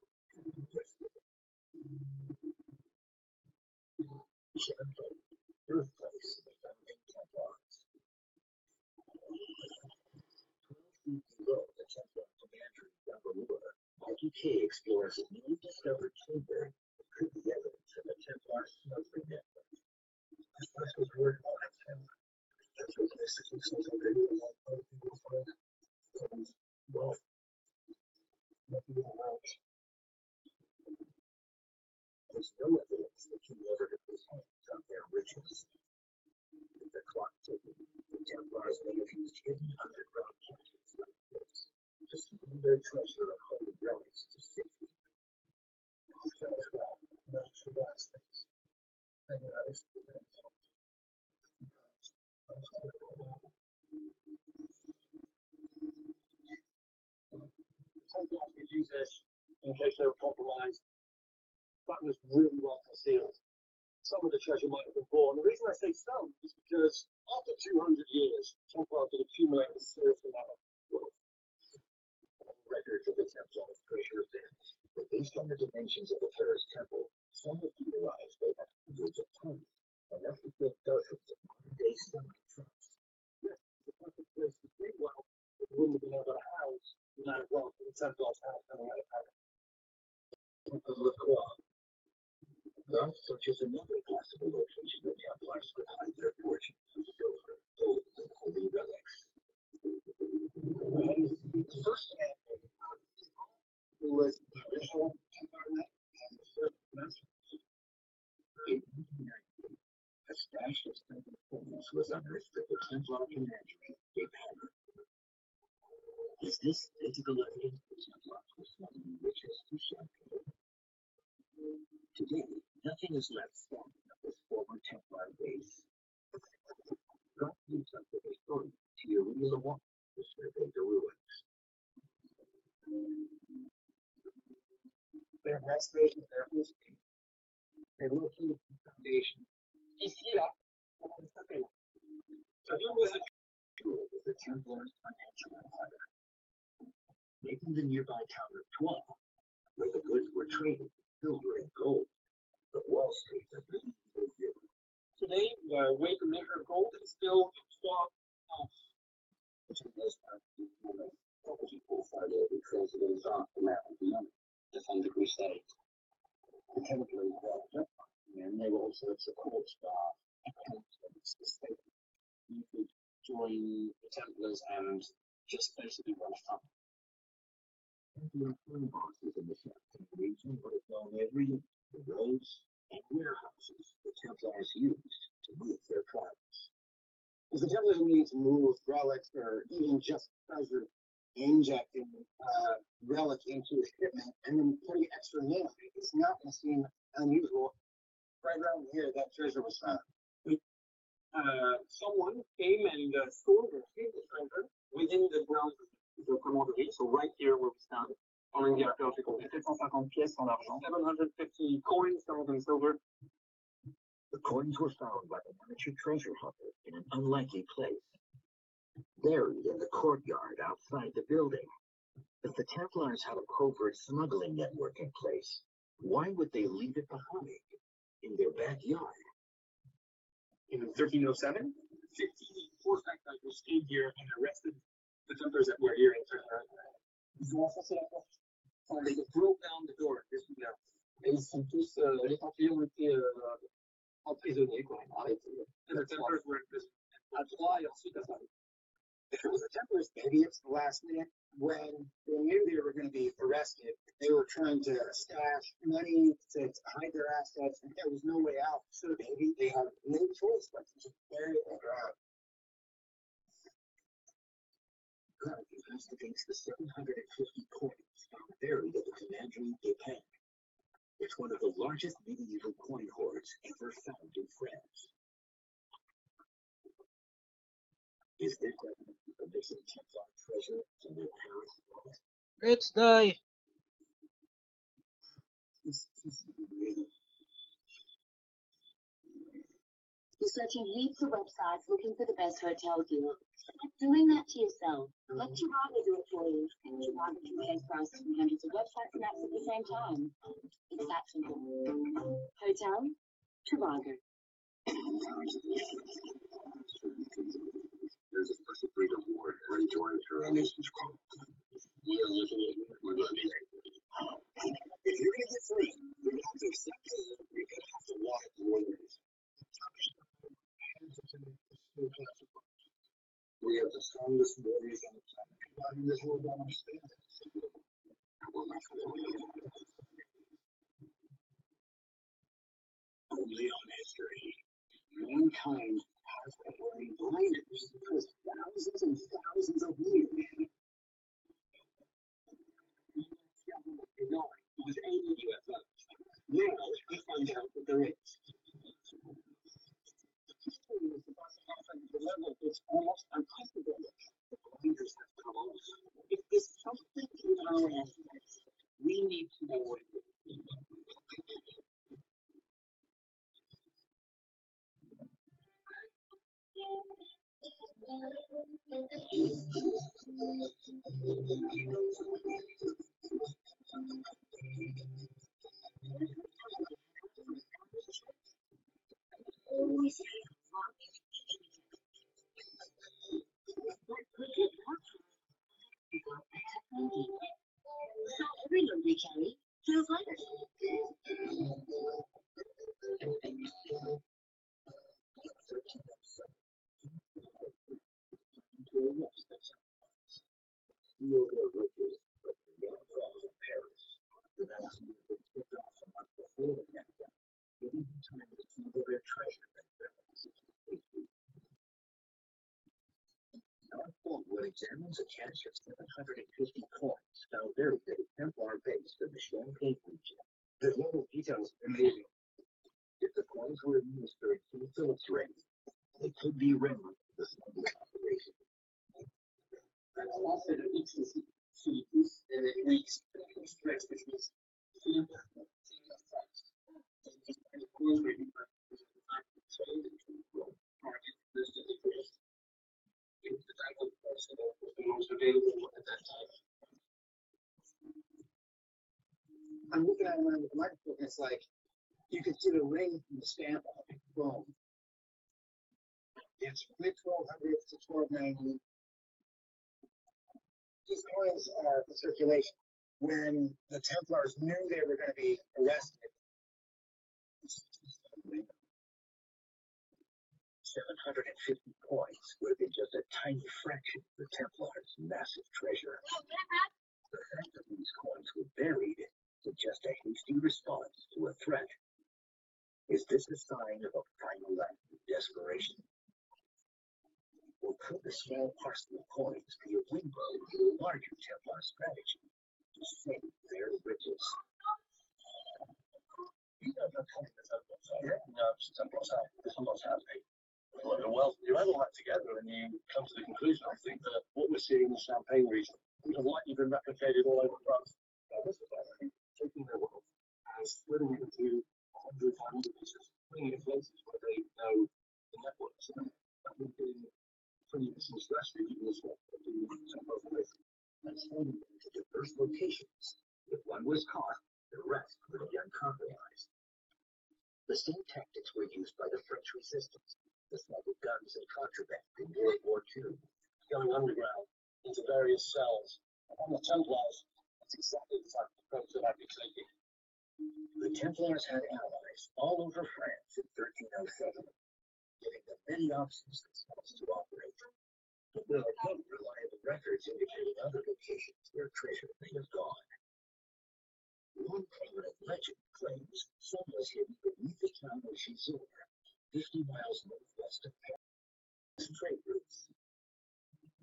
War, IDK explores a newly discovered chamber that could be evidence of a Templar smuggling network. This place was worried about its Templar. That's what the institutions are doing. Well, nothing else. There's no evidence that he ever got his hands on their riches. The clock ticking, the Templars may have used hidden underground caches like this to steal their treasure of holy relics to safety. As well, not to last things. And that is the result. Templars could use this in case they were compromised. That was really well concealed. Some of the treasure might have been born. The reason I say some is because after 200 years, Templars would accumulate a serious amount of wealth. Records of the Templars' treasure is there, but based on the dimensions of the Terrace Temple, some have theorized they had hundreds of tons, enough to fill dozens of modern-day stomach trucks. Yes, it's a perfect place to bring wealth, but it wouldn't have been able to house the amount of wealth that the Templars had coming out of power. Temple of Croix. Thus, such is another possible location that Templars could hide their fortunes of silver, gold, and holy relics. The first man who was the original Templar knight and the first master. In 1898, a stash of silver coins was unearthed at the Templar commandery, Japan. Is this physical evidence that Templars were smuggling riches to Champagne? Today, nothing is left standing of this former Templar base. Got news of the historian Thierry Lewin to survey the ruins. Their restoration therapies, they located the foundation. Ici, là, on s'appelle. So here was a tool of the Templars' financial empire. Making the nearby town of Troyes, where the goods were traded, silver and gold. But Wall Street had been zero. Today, the weight and measure of gold is still in Troyes, which is most part of the property portfolio we created in the map of the money to fund the crusade. The Templars were and they were also a support staff accountants to state. You could join the Templars and just basically run a fund. Templar firm bosses in the Champagne region would have known every the roads and warehouses the Templars used to move their products. If the Templars needed to move relics or even just treasure, injecting relic into a shipment and then putting extra nail, it's not going to seem unusual. Right around here, that treasure was found. Someone came and stored or hid the treasure within the grounds of the commandery, so right here where we stand. On une guerre archéologique, 750 pièces en argent, 750 coins, some of them silver. The coins were found by an amateur treasure hunter in an unlikely place, buried in the courtyard outside the building. If the Templars had a covert smuggling network in place, why would they leave it behind in their backyard? In 1307, 50 horseback riders stayed here and arrested the Templars that were here in 1307. They broke down the door, just you know. Et ils sont tous, les Templiers ont été emprisonnés, quoi, arrêtés. And the Templars were in prison. À Troyes et ensuite à Paris. If it was the Templars, maybe it's the last minute when they knew they were going to be arrested. They were trying to stash money to hide their assets, and there was no way out. So maybe they had no choice but to just bury it underground. Currently investigates the 750 coins found buried at the commandery Japan. It's one of the largest medieval coin hoards ever found in France. Is this evidence of the missing Templar treasure in their Paris vault? Let's die. You're searching heaps of websites looking for the best hotel deal. Stop doing that to yourself. Let Trivago do it for you. Trivago compares prices from hundreds of websites and apps at the same time. It's that simple. Hotel? Trivago. There's a special freedom award for enjoying your nation's call. We are listening. We're listening. If you're going to get free, you're going to have to accept it. You're going to have to walk more than this. We have the strongest warriors on the planet. Everybody in this world don't understand it. Only on history. Mankind has been wearing blinders for thousands and thousands of years. It was 80 UFOs. Now we find out that there is. The level is almost unprecedented. The blinders have come off. If there's something in our hands, we need to know what it is. Every load we carry feels lighter. What examines a cache of 750 coins found buried at a Templar base in the Champagne region. The level of detail is amazing. If the coins were administered to the Phillips ring, they could be ring the smuggling operation. And often it eats the seeds and it leaks stretch, which means food effects. And the coins may be trade market listed as the type of person that was the most available at that time. I'm looking at it with the microscope, and it's like you can see the ring from the stamp on it. Boom. It's mid-1200s to 1290. These coins are in circulation. When the Templars knew they were going to be arrested, 750 coins would have been just a tiny fraction of the Templars' massive treasure. The fact that these coins were buried with just a hasty response to a threat. Is this a sign of a final act of desperation? Or could the small parcel of coins be a window to a larger Templar strategy to save their riches? You know the kind of Templars are. Yeah, no, Templars have. The Templars have. Well, you add all that together and you come to the conclusion, I think, that what we're seeing in the Champagne region would have likely been replicated all over France. This is taking their wealth and splitting it into hundreds pieces, putting it in places where they know the networks. That would be pretty interesting strategy, given this one. And sending them to diverse locations. If one was caught, the rest would be uncompromised. The same tactics were used by the French resistance. The smuggled guns and contraband in World War II, going underground into various cells. On the Templars, that's exactly the type of approach that I'd be taking. The Templars had allies all over France in 1307, giving them many options themselves to operate. But there are no reliable records indicating other locations where treasure may have gone. One prominent legend claims some was hidden beneath the town of Gisors, 50 miles northwest of Paris. Trade routes.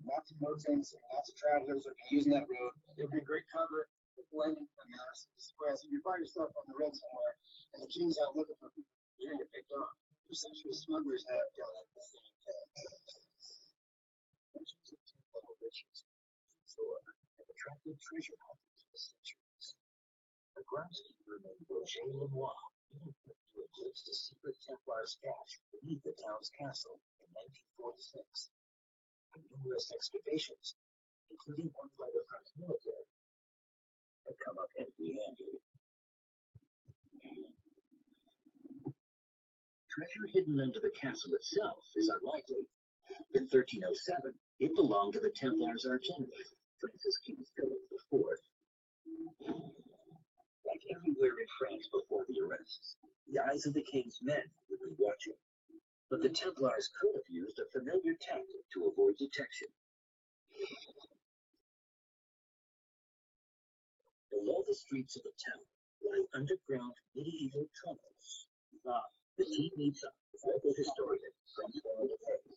Lots of merchants and lots of travelers are using that road. It would be a great cover for blending the masses. Whereas if you find yourself on the road somewhere and the king's out looking for people, you're going to get picked off. Essentially, smugglers have done the same thing. Legends of Templar riches have attracted treasure hunters for centuries. The groundskeeper named Roger Lenoir to eclipse the secret Templar's cache beneath the town's castle in 1946. And numerous excavations, including one by the French military, have come up empty-handed. Treasure hidden under the castle itself is unlikely. In 1307, it belonged to the Templars archenemy, Francis King Philip IV. Like everywhere in France before the arrests, the eyes of the king's men would be watching. But the Templars could have used a familiar tactic to avoid detection. Below the streets of the town lie underground medieval tunnels. The team meets up with local historian Francois Lefebvre.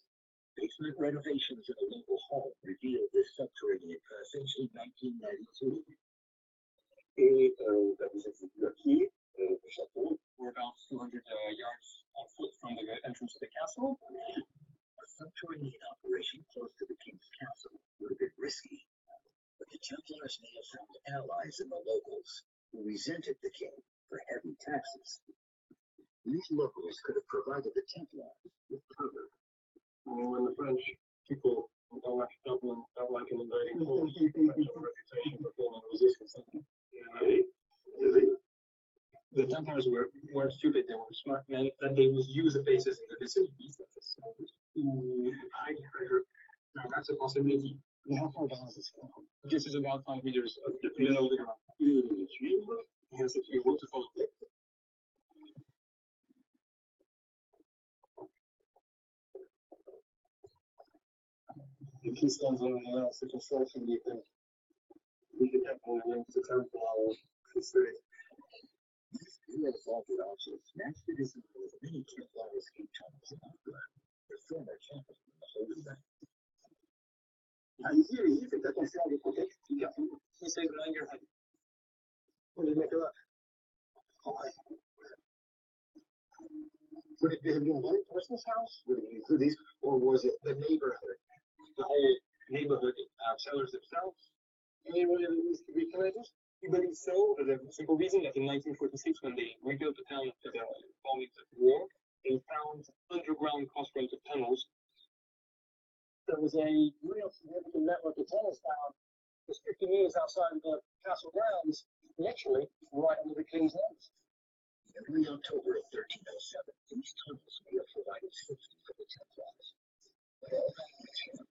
Basement renovations in a local home revealed this subterranean passage in 1992. We're about 200 yards on foot from the entrance to the castle. A subterranean operation close to the king's castle would have been risky, but the Templars may have found allies in the locals who resented the king for heavy taxes. These locals could have provided the Templars with cover. When the French people don't like Dublin, don't like an invading force, the French have a reputation for forming resistance. The Templars weren't stupid, they were smart men, and they would use the bases in the vicinity to hide treasure. Now that's a possibility. How far down is this now? This is about 5 meters below the ground. Yes, if you want to follow it. If he stands anything else, the construction, we can definitely link the Templar crusade. U.S. vaulted arches match the design of many Templar escape tunnels in England. The former champion in the Holy Land. Allez-y, faites attention à vos côtés. Essayez de your head. What did you make of that? Would it have been one person's house? Would it include these? Or was it the neighborhood? The whole neighborhood sellers themselves? Anyone that needs to be connected? We believe so, for the simple reason that in 1946, when they rebuilt the town after the bombings of war, they found underground cross-runs of tunnels. There was a real significant network of tunnels found just 50 meters outside of the castle grounds, literally right under the king's nose. Every October of 1307, these tunnels may have provided safety for the Templars. But all that changed.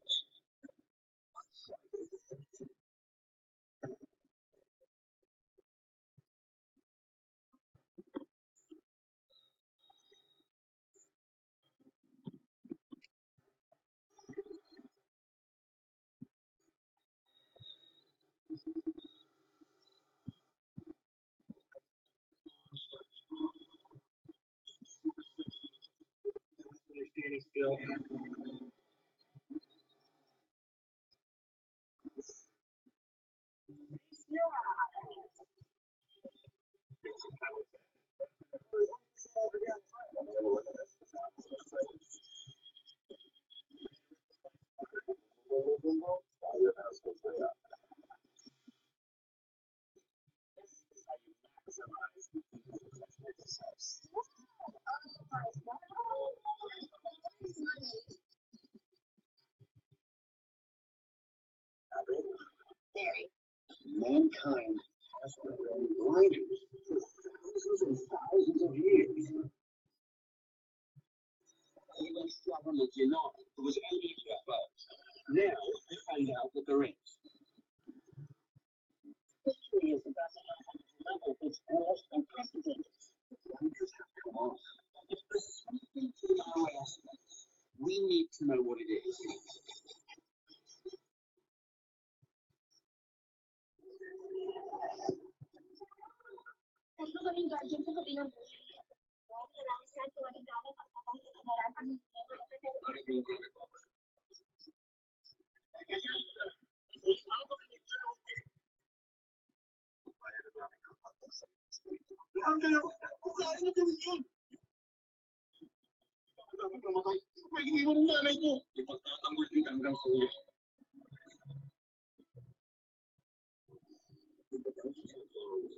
Still. Mankind has grown blinders for thousands and thousands of years. Even government denied there was any UFOs. Now they find out that there is. History is about to have a level that's almost unprecedented. The blinders have come off. If there's something to our aspects, we need to know what it is.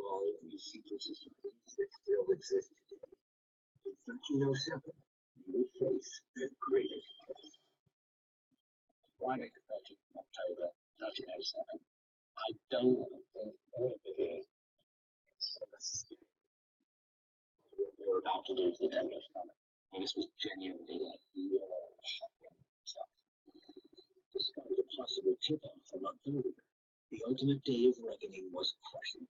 All these secret societies that still exist today. In 1307, you will face the greatest test. Why make a budget in October 1307? I don't think anybody is so scary. What we're about to do to the Templars coming. And this was genuinely like shocking stuff. Despite a possible tip-off from a third, the ultimate day of reckoning was crushing.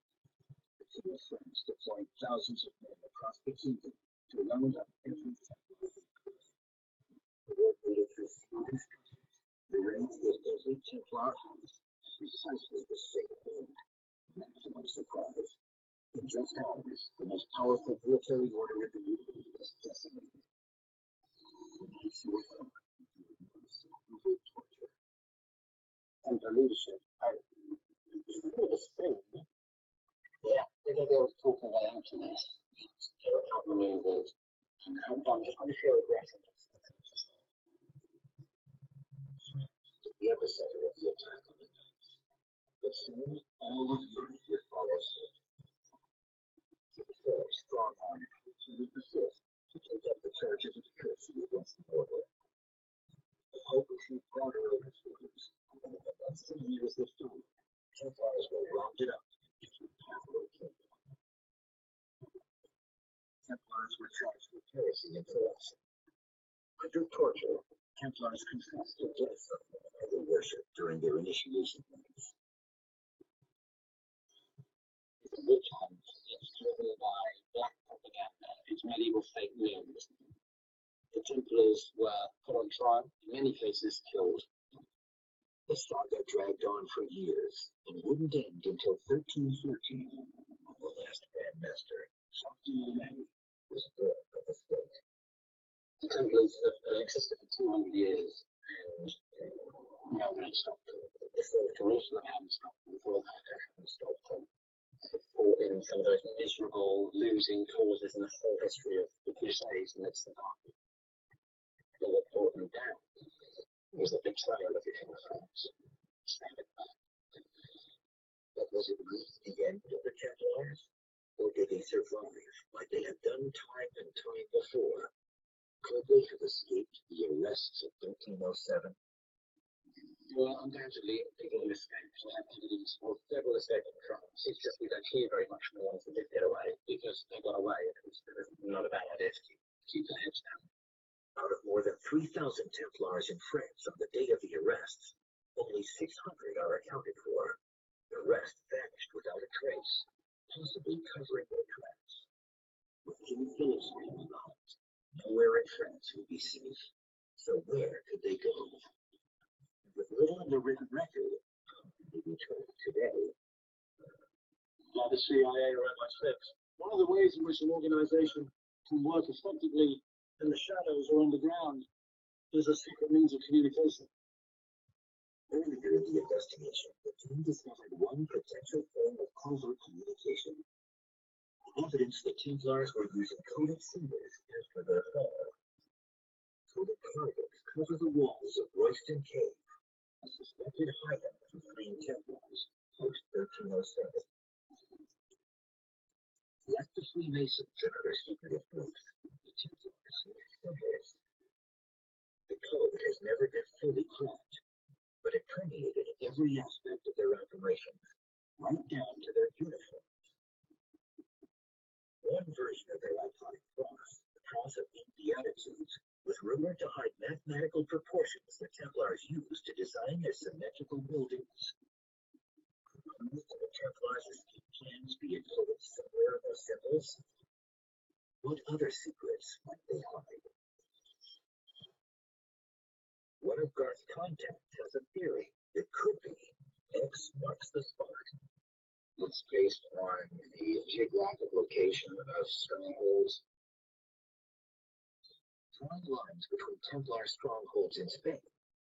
The team of friends deployed thousands of men across the kingdom to round up every Templar they could. The work needed through few discussions, the range of every Templar house precisely the same thing. Maximum surprise. In just hours, the most powerful military order in the world was decimated. The nights were fun, brutal torture. And the leadership, it's kind of a thing. Yeah, they were talking about emptiness. They were outmaneuvered and under unfair aggressiveness. The epicenter of the attack on the night. But soon, all of Europe would follow suit. The strong-armed troops would persist to take up the charges of courtesy against the border. The hope achieved broader overthrows, and in the months and years that followed, Templars were rounded up into the pathway kingdom. Templars were charged with heresy and corruption. Under torture, Templars confessed to death and were worshipped during their initiation rites. The witch hunt is driven by black propaganda. It's medieval fake news. The Templars were put on trial, in many cases killed. The saga dragged on for years and wouldn't end until 1313, when the last Grand Master, was born of the state. The Templars have existed for 200 years, and nobody stopped them. Before Jerusalem hadn't stopped them, before that hadn't stopped them. They fought in some of those miserable, losing causes in the whole history of the Crusades, and it's survived. But what brought them down was the betrayal of the King of France. But was it really the end of the Templars? Or did they survive like they had done time and time before? Could they have escaped the arrests of 1307? Well, undoubtedly, people have escaped. We have evidence of several escaping from France. It's just we don't hear very much from the ones that did get away, because they got away, and it was not a bad idea to keep their heads down. Out of more than 3,000 Templars in France on the day of the arrests, only 600 are accounted for. The rest vanished without a trace, possibly covering their tracks. With King Philip's name on the hunt, nowhere in France would be safe. So where could they go? With little in the written record, they returned today. Now the CIA are at my six. One of the ways in which an organization can work effectively in the shadows or underground is a secret means of communication. Earlier in the investigation, the team discovered one potential form of covert communication. Evidence that Templars were using coded symbols after their fall. Coded carvings cover the walls of Royston Cave, a suspected hideout for fleeing Templars post-1307. Like the Freemasons and other secretive groups, the Templars were symbols. The code has never been fully cracked, but it permeated every aspect of their operations, right down to their uniforms. One version of their iconic cross, the Cross of 8 Beatitudes, was rumored to hide mathematical proportions that Templars used to design their symmetrical buildings. Could most of the Templars' escape plans be encoded somewhere in those symbols? What other secrets might they hide? One of Garth's contacts has a theory that could be X marks the spot. It's based on the geographic location of strongholds. Drawing lines between Templar strongholds in Spain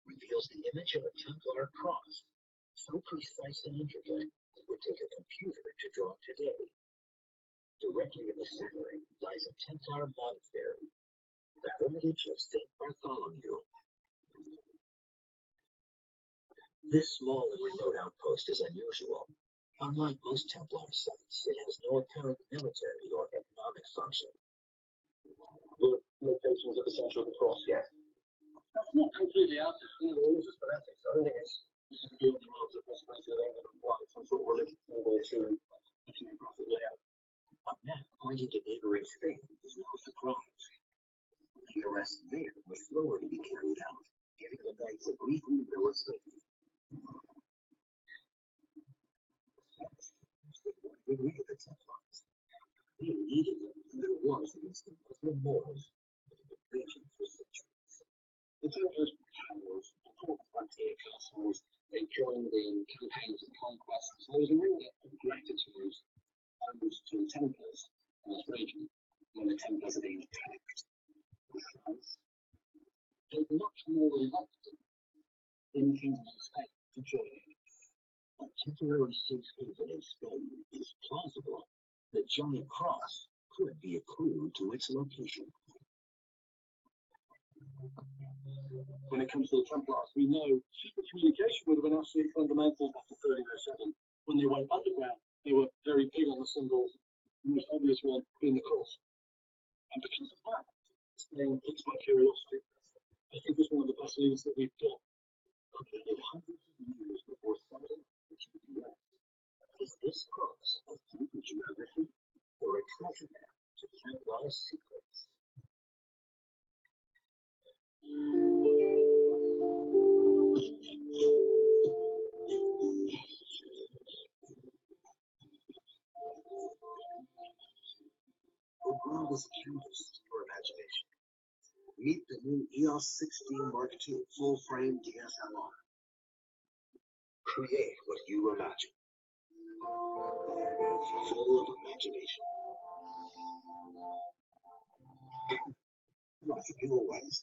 reveals the image of a Templar cross, so precise and intricate it would take a computer to draw today. Directly in the center lies a Templar monastery, the Hermitage of St. Bartholomew. This small and remote outpost is unusual. Unlike most Templar sites, it has no apparent military or economic function. The locations at the center of the cross, yes. That's not completely out of the rules of fanatics. I don't think it's beyond the realms of possibility that they would apply some sort of religious symbol to a geographic layout. A map pointing to neighboring Spain is no surprise. we needed the Templars. We needed them, and there was against them as the Moors that had been raging for centuries. The Templars were cowards, important frontier castles. They joined in campaigns and conquests. There was a real gratitude owed to the Templars in this region when the Templars are being attacked. France is much more reluctant in the Kingdom of Spain to join in. A temporary safehaven in Spain is plausible. The giant cross could be a clue to its location. When it comes to the Templars, we know secret communication would have been absolutely fundamental after 1307. When they went underground, they were very big on the symbols, the most obvious one being the cross. And because of that, Spain piques my curiosity. I think it's one of the best leaders that we've got. Created hundreds of years before something which would be left. Is this cross a secret geography or a treasure map to Templar secrets? The world is a canvas for imagination. Meet the new EOS 16 Mark II full-frame DSLR. Create what you imagine. Full of imagination. Lots of new ways.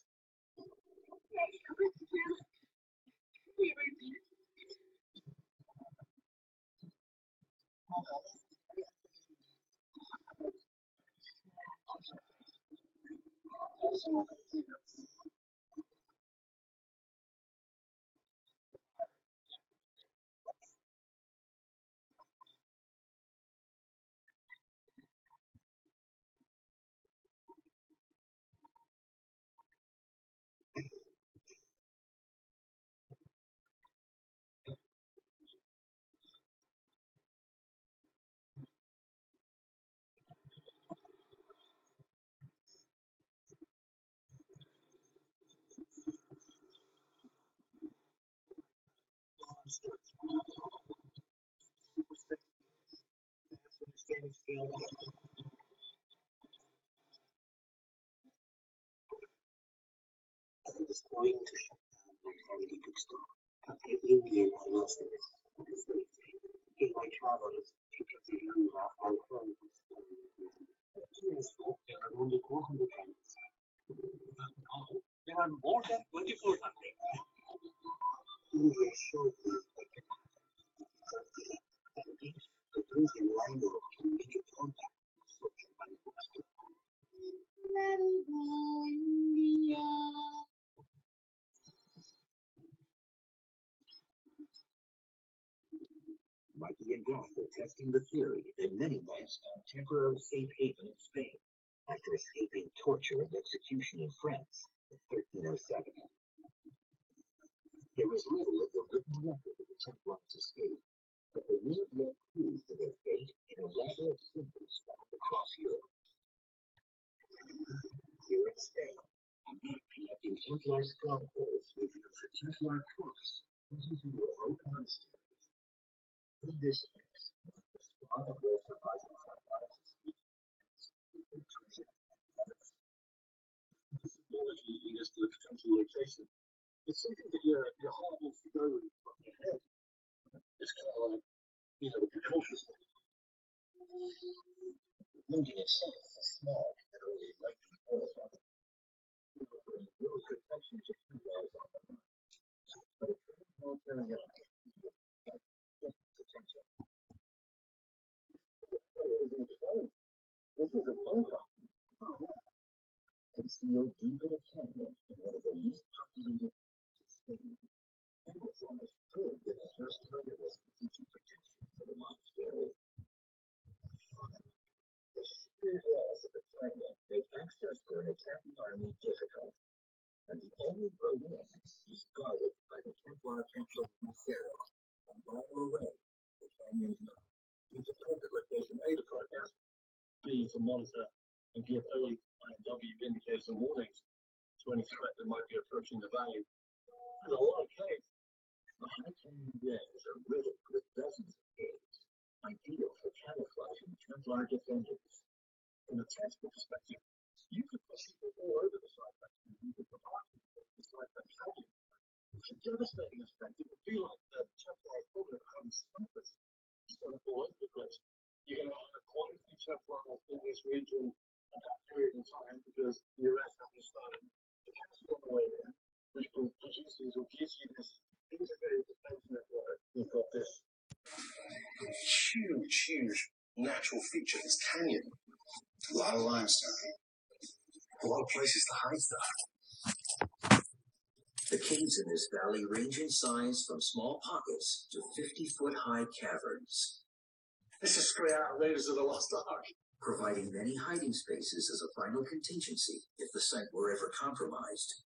I think it's going to shut down my family bookstore. Every year I lost it. In my travels, you can see who are our friends. There are only 400 friends. There are more than 2400. India showed me that those in line can make a contact with such a bookstore. India. Mikey and Garth are testing the theory that many knights found temporary safe haven in Spain after escaping torture and execution in France in 1307. There is little of the written record of the Templars' escape, but the real left clues to their fate in a ladder of symbols found across Europe. Here in Spain, a map connecting Templar strongholds reveals the Templar cross pointing to a remote monastery. In this case, the spawn of their surviving Templars is the symbology leads us to the potential location. It's something that your heart wants to go with from your head. It's kind of like, be cautious. The building itself is small and only lightly fortified. Offering little protection to females on the run. But it's very carrying out. Potential. This is a bunker. Concealed deep in a canyon in one of the least populated Spain. Camouflage could be the first target was strategic protection for the monastery. The sheer walls of the canyon made access for an attacking army difficult, and the only road in is guarded by the Templar Temple Monastery, a mile away from the canyon's mouth. It's a target location A to broadcast, B to monitor and give early IW indicators and warnings to any threat that might be approaching the valley. And a lot of caves. The high canyon dens are riddled with dozens of caves, ideal for camouflaging Templar defenders. From a tactical perspective, you could push people all over the side and you could provide the side tragedy. The devastating effect it would be like the Templar equivalent of having snipers sort of all over the place. You're going to have quite a few Templars in this region at that period in time because the US hasn't started the capital on the way there, which produces or gives you this integrated defense network. You've got this huge natural feature, this canyon. A lot of limestone. A lot of places to hide stuff. The caves in this valley range in size from small pockets to 50-foot-high caverns. This is straight out of Raiders of the Lost Ark. Providing many hiding spaces as a final contingency if the site were ever compromised.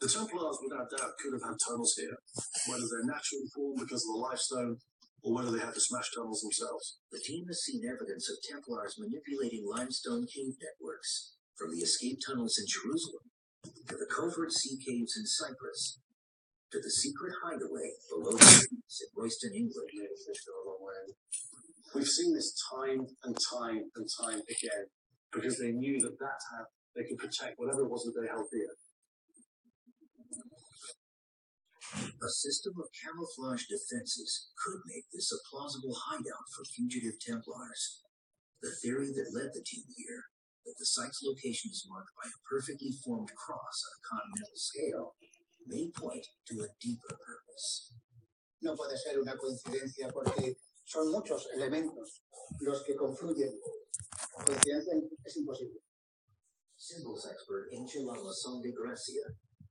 The Templars, without doubt, could have had tunnels here, whether they're naturally formed because of the limestone, or whether they had to smash tunnels themselves. The team has seen evidence of Templars manipulating limestone cave networks, from the escape tunnels in Jerusalem, to the covert sea caves in Cyprus, to the secret hideaway below the seas in Royston, England. We've seen this time and time again, because they knew that that's how they could protect whatever it was that they held dear. A system of camouflage defenses could make this a plausible hideout for fugitive Templars. The theory that led the team here, that the site's location is marked by a perfectly formed cross on a continental scale, may point to a deeper purpose. No puede ser una coincidencia porque son muchos elementos los que confluyen. Coincidencia es imposible. Symbols expert Angela Masson de Gracia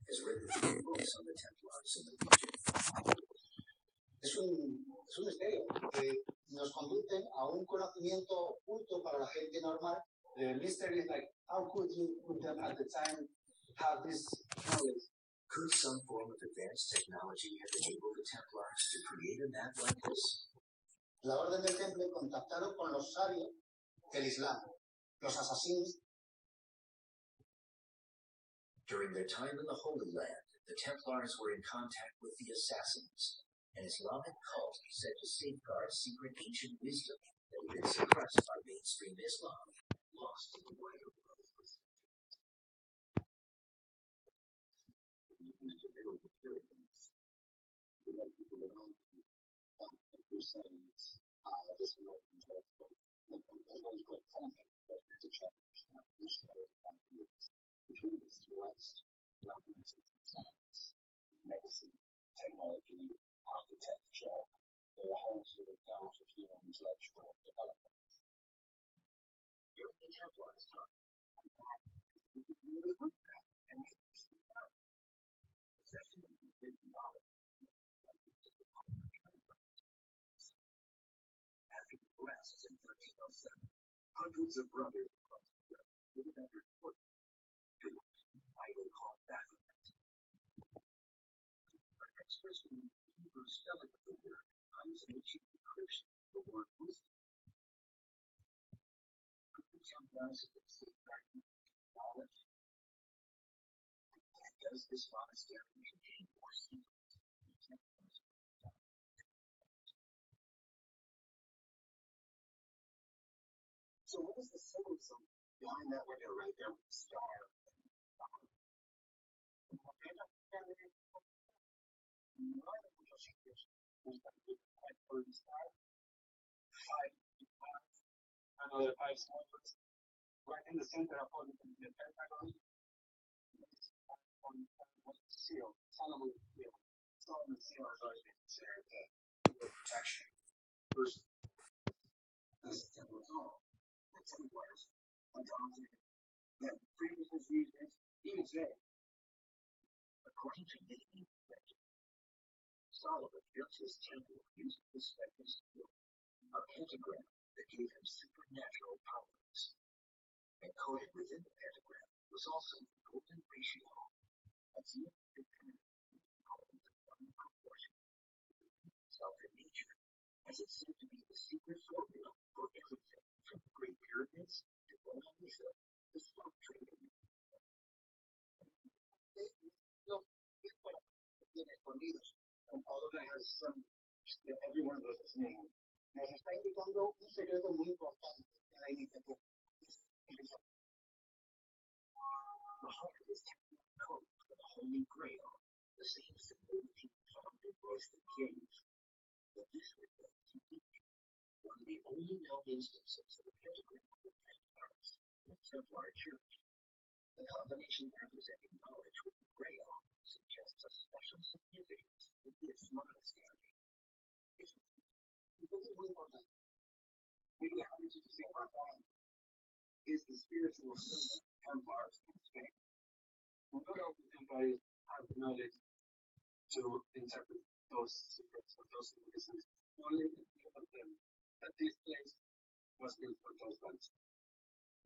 has written 3 books on the Templars in the region. Es un misterio que nos conducen a un conocimiento oculto para la gente normal. The mystery is like, how could them at the time have this knowledge? Could some form of advanced technology have enabled the Templars to create a map like this? La Orden del Temple contactaron con los sabios del Islam, los asesinos. During their time in the Holy Land, the Templars were in contact with the Assassins, an Islamic cult said to safeguard secret ancient wisdom that had been suppressed by mainstream Islam, lost in the wider world. Medicine, technology, architecture, the whole sort of gamut of human intellectual development. During the Templars' time, after the arrests in 1307, hundreds of brothers across the world were under court to idle called Baphomet. Experts from the Hebrew spelling of the word finds an ancient decryption of the word wisdom. Could the Templars have been safeguarding knowledge? And does this monastery contain more secrets than the Templars? So what was the symbolism behind that window right there with the star? Another 5 smokers right in the center of the pentagon. Seal, Solomon seal. Solomon seal is always been considered the protection. First, this is Templar's home. The Templars adopted that previous users even today. According to many legends, Solomon built his temple using this skill, a pentagram that gave him supernatural powers. Encoded within the pentagram was also the golden ratio, a geometric pattern called the one proportion, itself in nature, as it's said to be the secret formula for everything from the Great Pyramids to Mona Lisa to slave trading. Escondidos. Although that has some, every one of those is named. Nos está revelando un secreto muy importante en la iniciativa. The heart is technically code for the Holy Grail, the same symbolity found in roasted kings. But this ritual is unique, one of the only known instances of the pentagram of the Templars in the Templar Church. The combination representing knowledge with the Grail suggests a special significance in this monastery. Is the spiritual symbol of Templars in Spain. We know that the Templars have knowledge to interpret those secrets of those symbolisms. Only a few of them that this place was built for those gods.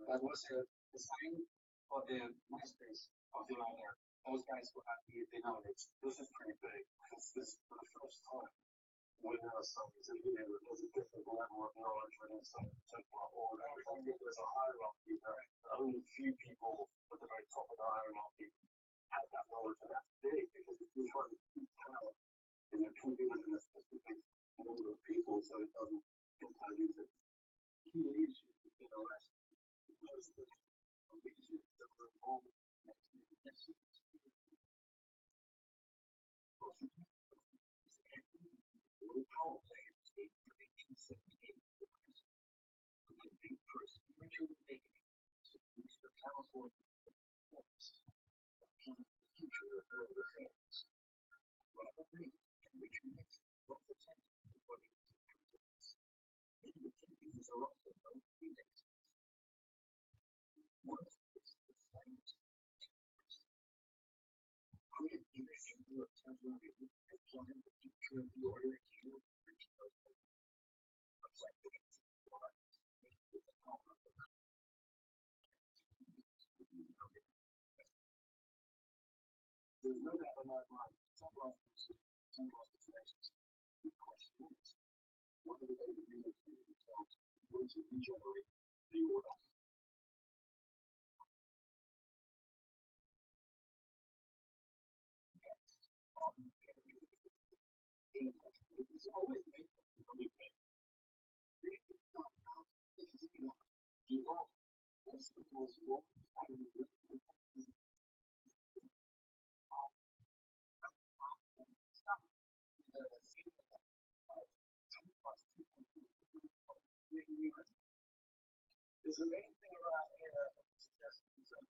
That was a sign for the masters of the order. Those guys who had the knowledge. This is pretty big because this is for the first time. We have something here. There's a different level of knowledge within some Templar order. I think there's a hierarchy there. Only a few people at the very top of the hierarchy have that knowledge, and that's big because if you're trying to keep power in a community in a specific number of people, so it doesn't dilute it. Key leadership has been arrested. Most of the leadership that were involved in Power players dating from 1878 to the present, who compete for a spiritual awakening to boost the California force of the future of world affairs. Robert Reed and Richard Nixon both attended the weddings of presidents. Many attendees are also known Freemasons. One of these is the science of Templars. Could an inner symbol of Templar religion have planned the future of the order here? There's no doubt in my mind. Templars relations. The question is, what are they doing themselves to regenerate the order? It's always made for the Is there anything around here that suggests some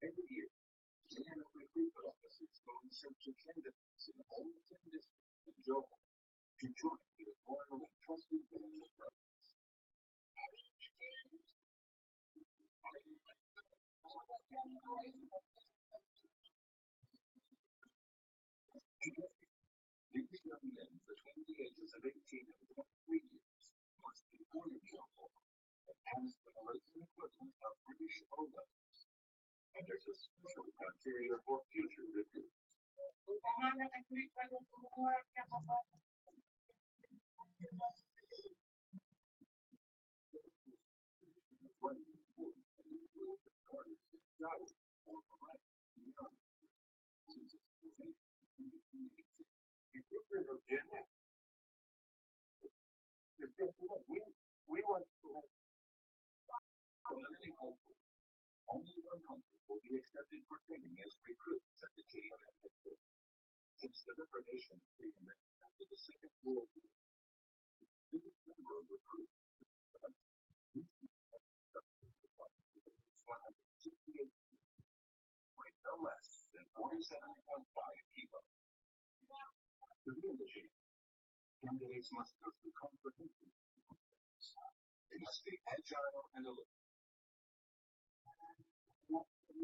Every year, Indiana recruitment officers go in search of candidates in all 10 districts of Georgia to join the loyal and trusted band of brothers. These young men between the ages of 18 and 23 years must be born in Georgia and pass the Malaysian equivalent of British O-levels. And there's a special criteria for future recruits. We want to have only 100 will be accepted for training as recruits at the JMF headquarters. Since the reformation of JMF after the Second World War, the biggest number of recruits, 168, weighed no less than 47.5 kilos. To be in the JMF, candidates must go through comprehensive. They must be agile and alert. To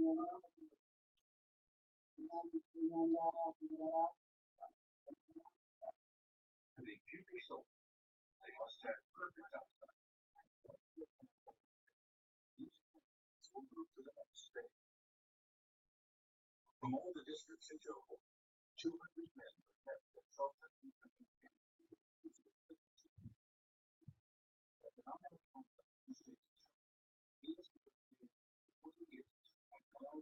be future soldiers, they must have perfect eyesight. Each class will move to the next stage. From all the districts in Johor, 200 men were kept at Sultan Infantry Camp. Economic conflict in the state of Johor. These were the 40 years and now the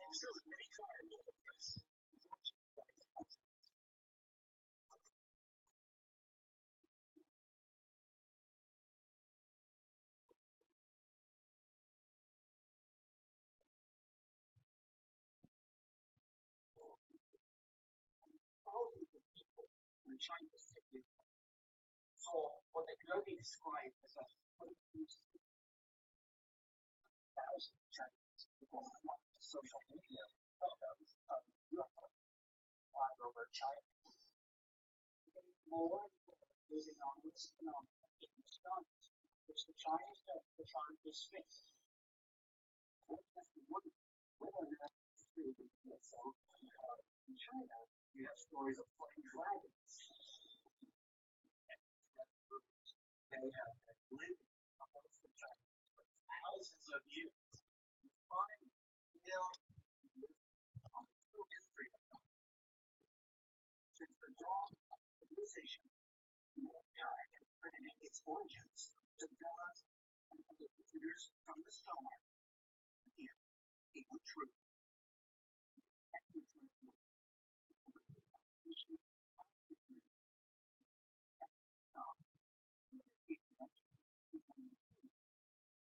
In China, saw what they could only describe as a thousand Chinese people on social media photos of UFO flying over China. More using on this phenomenon in the skies, which the Chinese don't define as space. Whether or not it's true, so in China, you have stories of flying dragons. They have been living amongst the Chinese for thousands of years. You find on the true history of them. Since the dawn of civilization, mankind has credited its origins to gods and other visitors from the star. Again, it was true.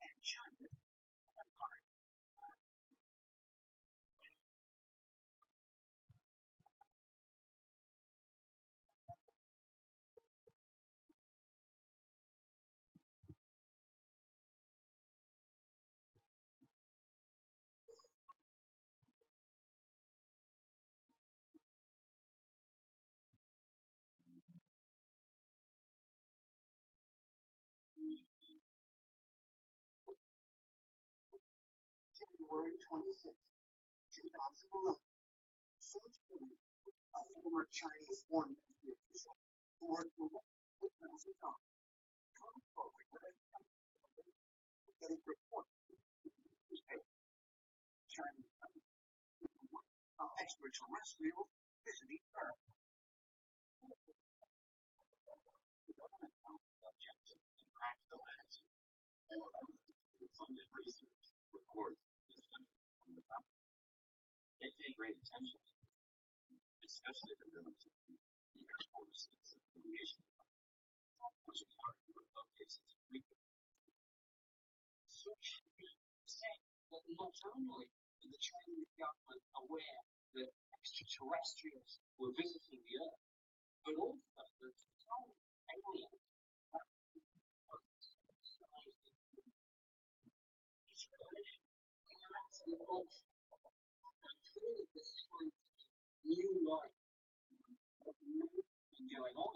And China Empire. 26, 2011, search warrant a former Chinese foreign ministry official who worked with President Trump come forward with a getting report Chinese extraterrestrial visiting Earth. The government subject and practical attitude funded research reports this from the government. They pay great attention, especially the those of the Air Force affiliation, which is hard to locations frequently. So should be saying that not only is the Chinese government aware that extraterrestrials were visiting the Earth, but also that some aliens clearly this is going to be new life that may be going on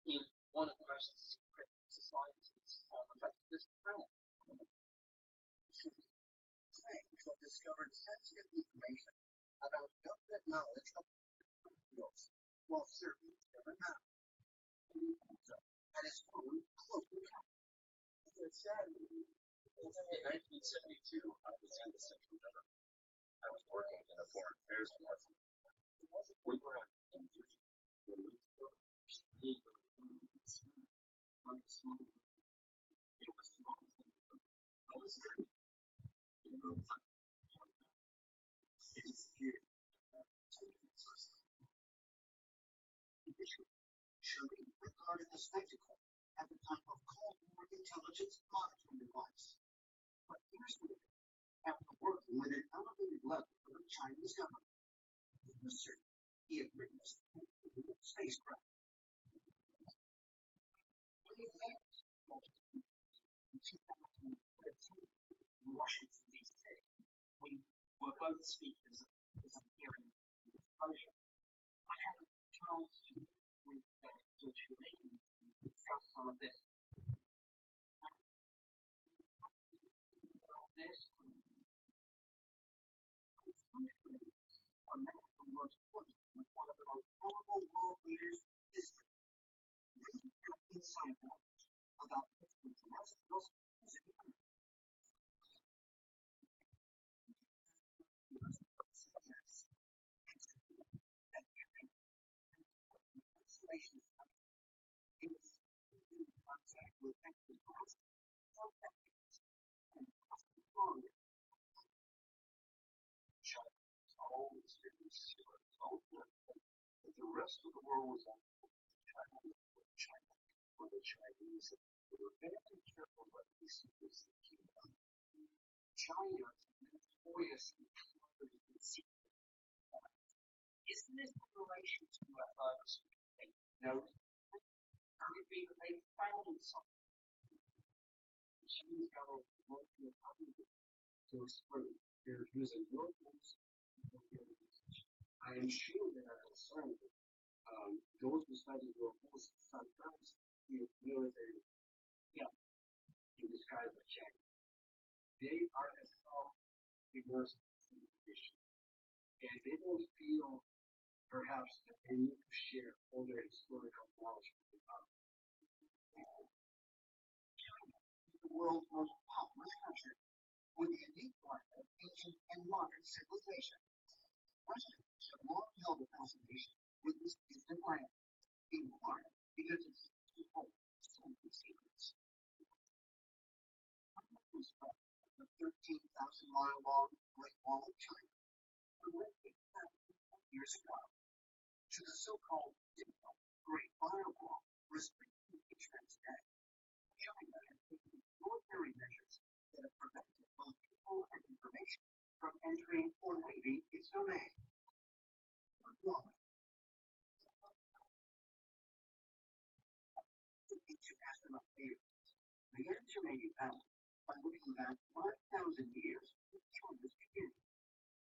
in one of the most secret societies on the face of this planet. Claims have discovered sensitive information about government knowledge of fields while serving government now. And his own close account. In 1972, I was in the central government. I was working in the foreign affairs department. We were in duty. It was small. I was very it is here. Surely regarded the spectacle at the time of Cold War intelligence monitoring device. But years later, after working with an elevated level of the Chinese government, he was certain he had witnessed a spacecraft. In 2013, in Washington, D.C., we were both speakers of some hearing exposure. I had a chance to meet with Judge Lane to discuss some of this. A man who was with one of the most powerful world leaders in history. They have inside knowledge about extraterrestrials visiting Earth. Contact with extraterrestrials for decades and possibly longer. rest of the world was on China, for the Chinese, they were very careful about these secrets that came out. China is notoriously covered in secrets. Isn't this in relation to UFOs? They noticed it? Could it be that they found something? The Chinese government won't be able to explain. They're using locals. I am sure they are concerned that those who study UFOs sometimes use military in disguise as Chinese. They are as well immersed in the tradition. And they don't feel perhaps that they need to share all their historical knowledge with the others. China is the world's most populous country with a unique blend of ancient and modern civilization. Westerners have long held a fascination with this distant land, in part because it's to hold so many secrets. The 13,000-mile-long Great Wall of China went 8,000 years ago to the so-called Great Firewall, restricting entrance today. China has taken extraordinary measures that have prevented both people and information from entering or leaving its domain. Why? The ancient astronaut theories began to make it out by looking back 5,000 years to China's beginning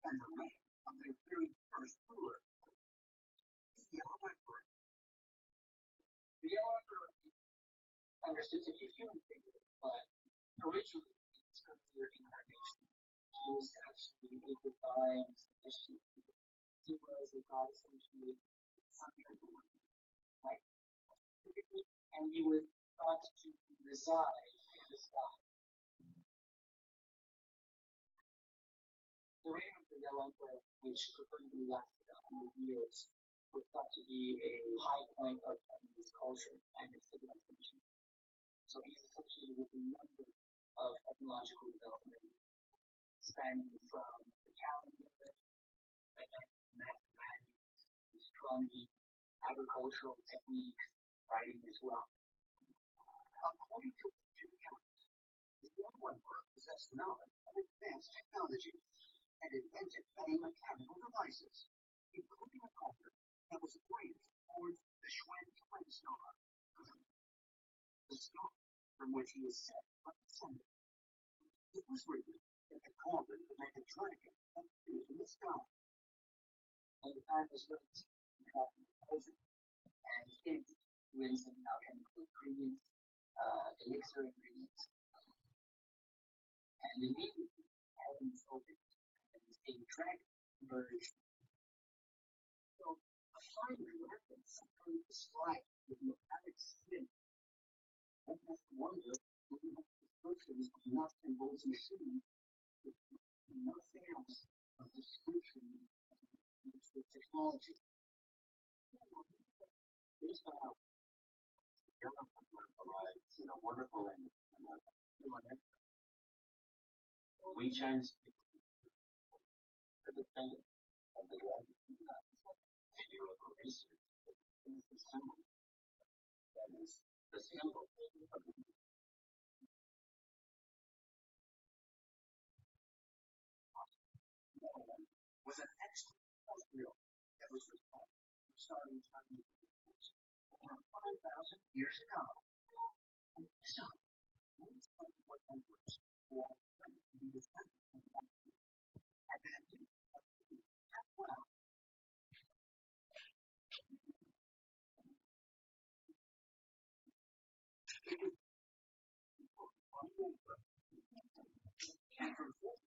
and the reign of their very first ruler, the Yellow Emperor. The Yellow Emperor understood to be a human figure, but originally it's considered incarnation. He was actually a divine sufficient. He was a god essentially, right? And he was thought to reside in the sky. The reign of the Yellow Emperor, which reportedly lasted 100 years, was thought to be a high point of Chinese culture and its civilization. So he's associated with a number of technological development, spanning from the calendar, mathematics, astronomy, agricultural techniques, writing as well. According to ancient accounts, the Yellow Emperor possessed knowledge of advanced technology and invented many mechanical devices, including a culture that was pointed towards the Schwen twin star, the star from which he is said to have descended. It was written that the cauldron would make a dragon appear in the sky. And the time was right to have poison and hints to some alchemical ingredients, elixir ingredients. And immediately, heavens opened, and a dragon emerged. So, a fine dragon sometimes described with metallic skin. One has to wonder if the descriptions of nuts and bolts machines with nothing else of description of technology. Based on how arrives in a wonderful and we changed the defendant of the dragon to do a research is the symbol. That is the symbol of the was an extraterrestrial that was responsible for starting Chinese over 5,000 years ago. So, let's talk about emperors who are to be descended from one and then as well. And from 1420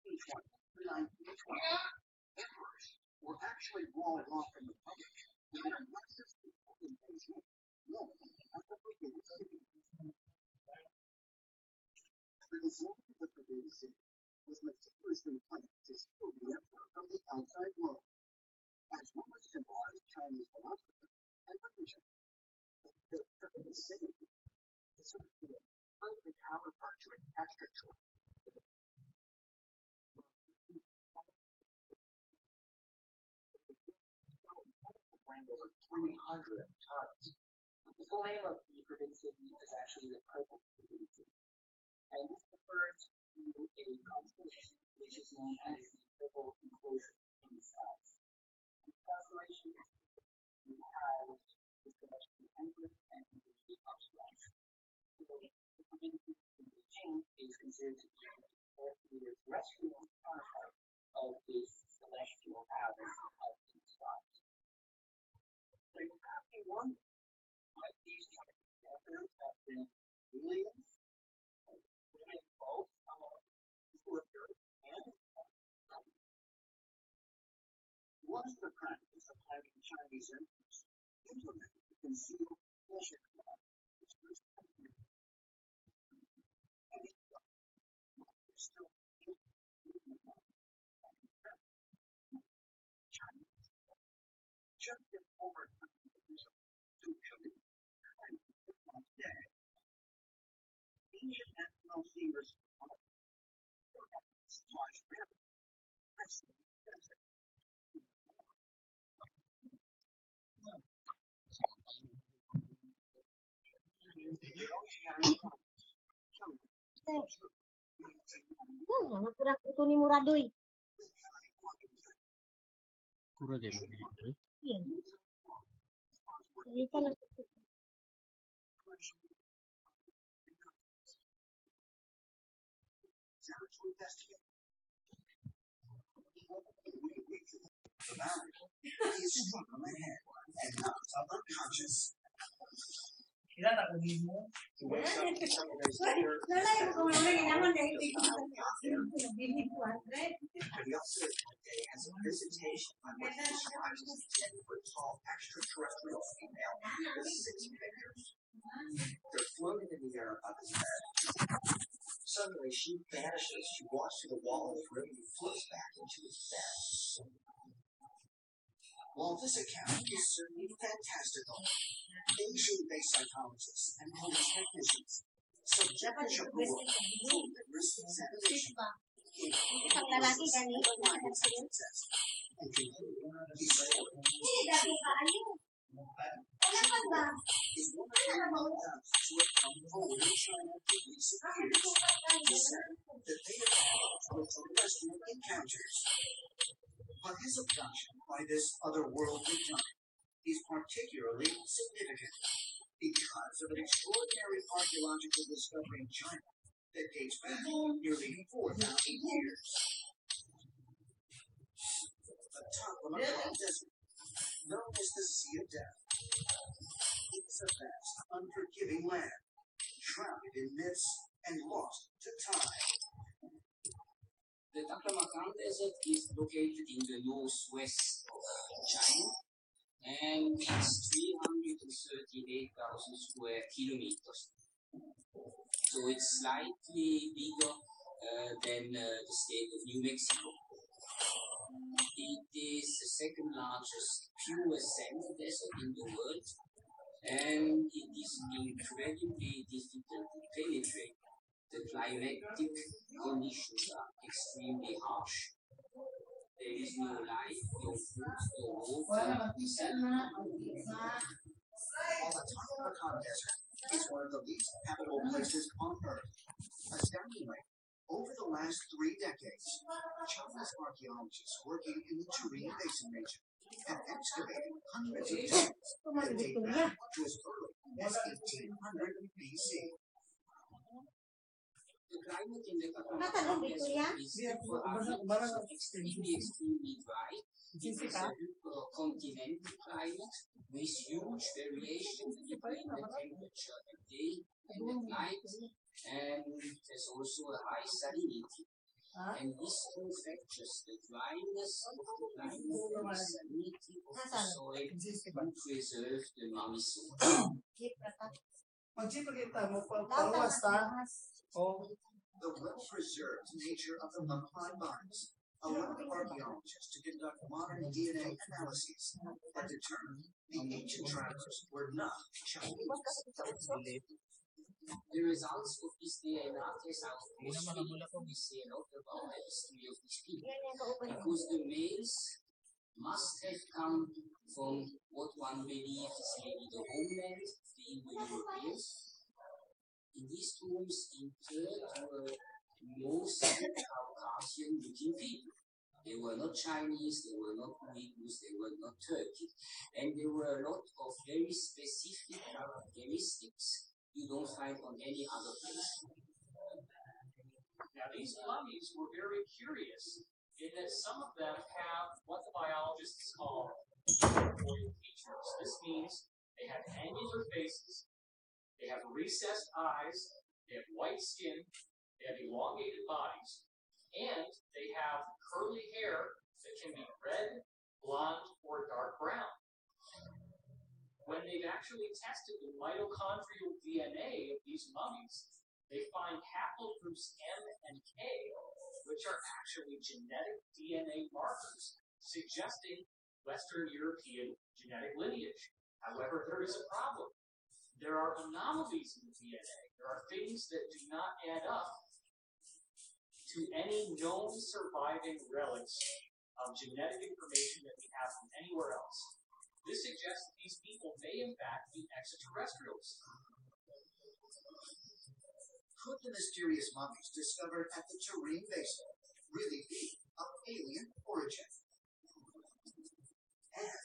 to 1920, emperors were actually walled off from the public with their massive in Beijing, known as the Forbidden City. The design of the Forbidden City was meticulously planned to shield the emperor from the outside world, as well as symbolize Chinese philosophy and religion. The Forbidden City is sort of the perfect counterpart to an extra-church. 300 tons. The full name of the forbidden city is actually the Purple Forbidden City. And this refers to a constellation which is known as the Purple Enclosure in the skies. The constellation has the celestial emperor and the observation. So the forbidden city in Beijing is considered to be the terrestrial counterpart of this celestial palace of the stars. So you have to wonder, might these emperors have been aliens? Both what is the practice of having Chinese emperors implement the concealed pleasure law, which was still Chinese just in over to Chile and today. Asian ethno theorists twice rare. Ito ni Muradoy. Kuro din. Yan. Hindi ka lang. He's struck on the head and knocked up unconscious. Kailan ako mo? He wakes up several days later. And the officer today has a visitation by what he describes as a 10-foot-tall extraterrestrial female with 6 fingers. They're floating in the air above his head. Suddenly, she vanishes. She walks through the wall of his room and floats back into his bed. While this account is certainly fantastical, Beijing-based psychologists and police technicians subjected Shakur to a risk examination in underlying success and concluded he scored is one of the thousands who have come forward in China in recent years to say that they have had extraterrestrial encounters. But his abduction by this otherworldly giant is particularly significant because of an extraordinary archaeological discovery in China that dates back nearly 4,000 years. Atop of a great desert, known as the Sea of Death, it's a vast, unforgiving land, shrouded in myths and lost to time. The Taklamakan Desert is located in the northwest of China, and it's 338,000 square kilometers. So it's slightly bigger than the state of New Mexico. It is the second largest pure sand desert in the world, and it is incredibly difficult to penetrate. The climatic conditions are extremely harsh. There is no life, no food, no water. While the Taklamakan Desert is one of the least habitable places on Earth, astoundingly, over the last 3 decades, Chinese archaeologists working in the Turin Basin region have excavated hundreds of tombs that date back to as early as 1800 BC. The climate in the Taklamakan Desert is extremely dry. It is a continental climate with huge variation between the temperature at day and at night, and there's also a high salinity. And this two factors, the dryness of the climate and the salinity of the soil, to preserve the mummy soil. The well-preserved nature of the mummified bodies allowed archaeologists to conduct modern DNA analyses that determined the ancient travelers were not Chinese. The results of this DNA test are we say a lot about the history of these people, because the males must have come from what one believes is maybe the homeland of the Indo-Europeans. In these tombs interred were mostly Caucasian-looking people. They were not Chinese, they were not Uyghurs, they were not Turkish. And there were a lot of very specific characteristics you don't find on any other place. Now, these mummies were very curious in that some of them have what the biologists call anthropoid features. This means they have angular faces, they have recessed eyes, they have white skin, they have elongated bodies, and they have curly hair that can be red, blonde, or dark brown. When they've actually tested the mitochondrial DNA of these mummies, they find haplogroups M and K, which are actually genetic DNA markers suggesting Western European genetic lineage. However, there is a problem. There are anomalies in the DNA. There are things that do not add up to any known surviving relics of genetic information that we have from anywhere else. This suggests that these people may in fact be extraterrestrials. Could the mysterious mummies discovered at the Turin Basin really be of alien origin? And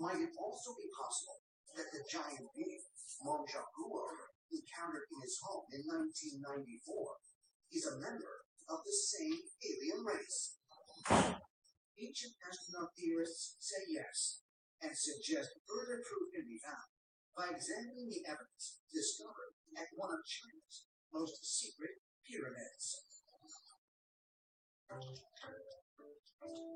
might it also be possible that the giant being, Monjaguo, encountered in his home in 1994, is a member of the same alien race? Ancient astronaut theorists say yes, and suggest further proof can be found by examining the evidence discovered at one of China's most secret pyramids.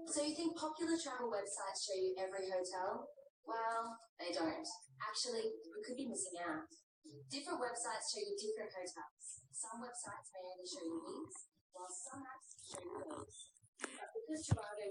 So you think popular travel websites show you every hotel? Well, they don't. Actually, you could be missing out. Different websites show you different hotels. Some websites may only show you these, while some apps show you those. But because Trivago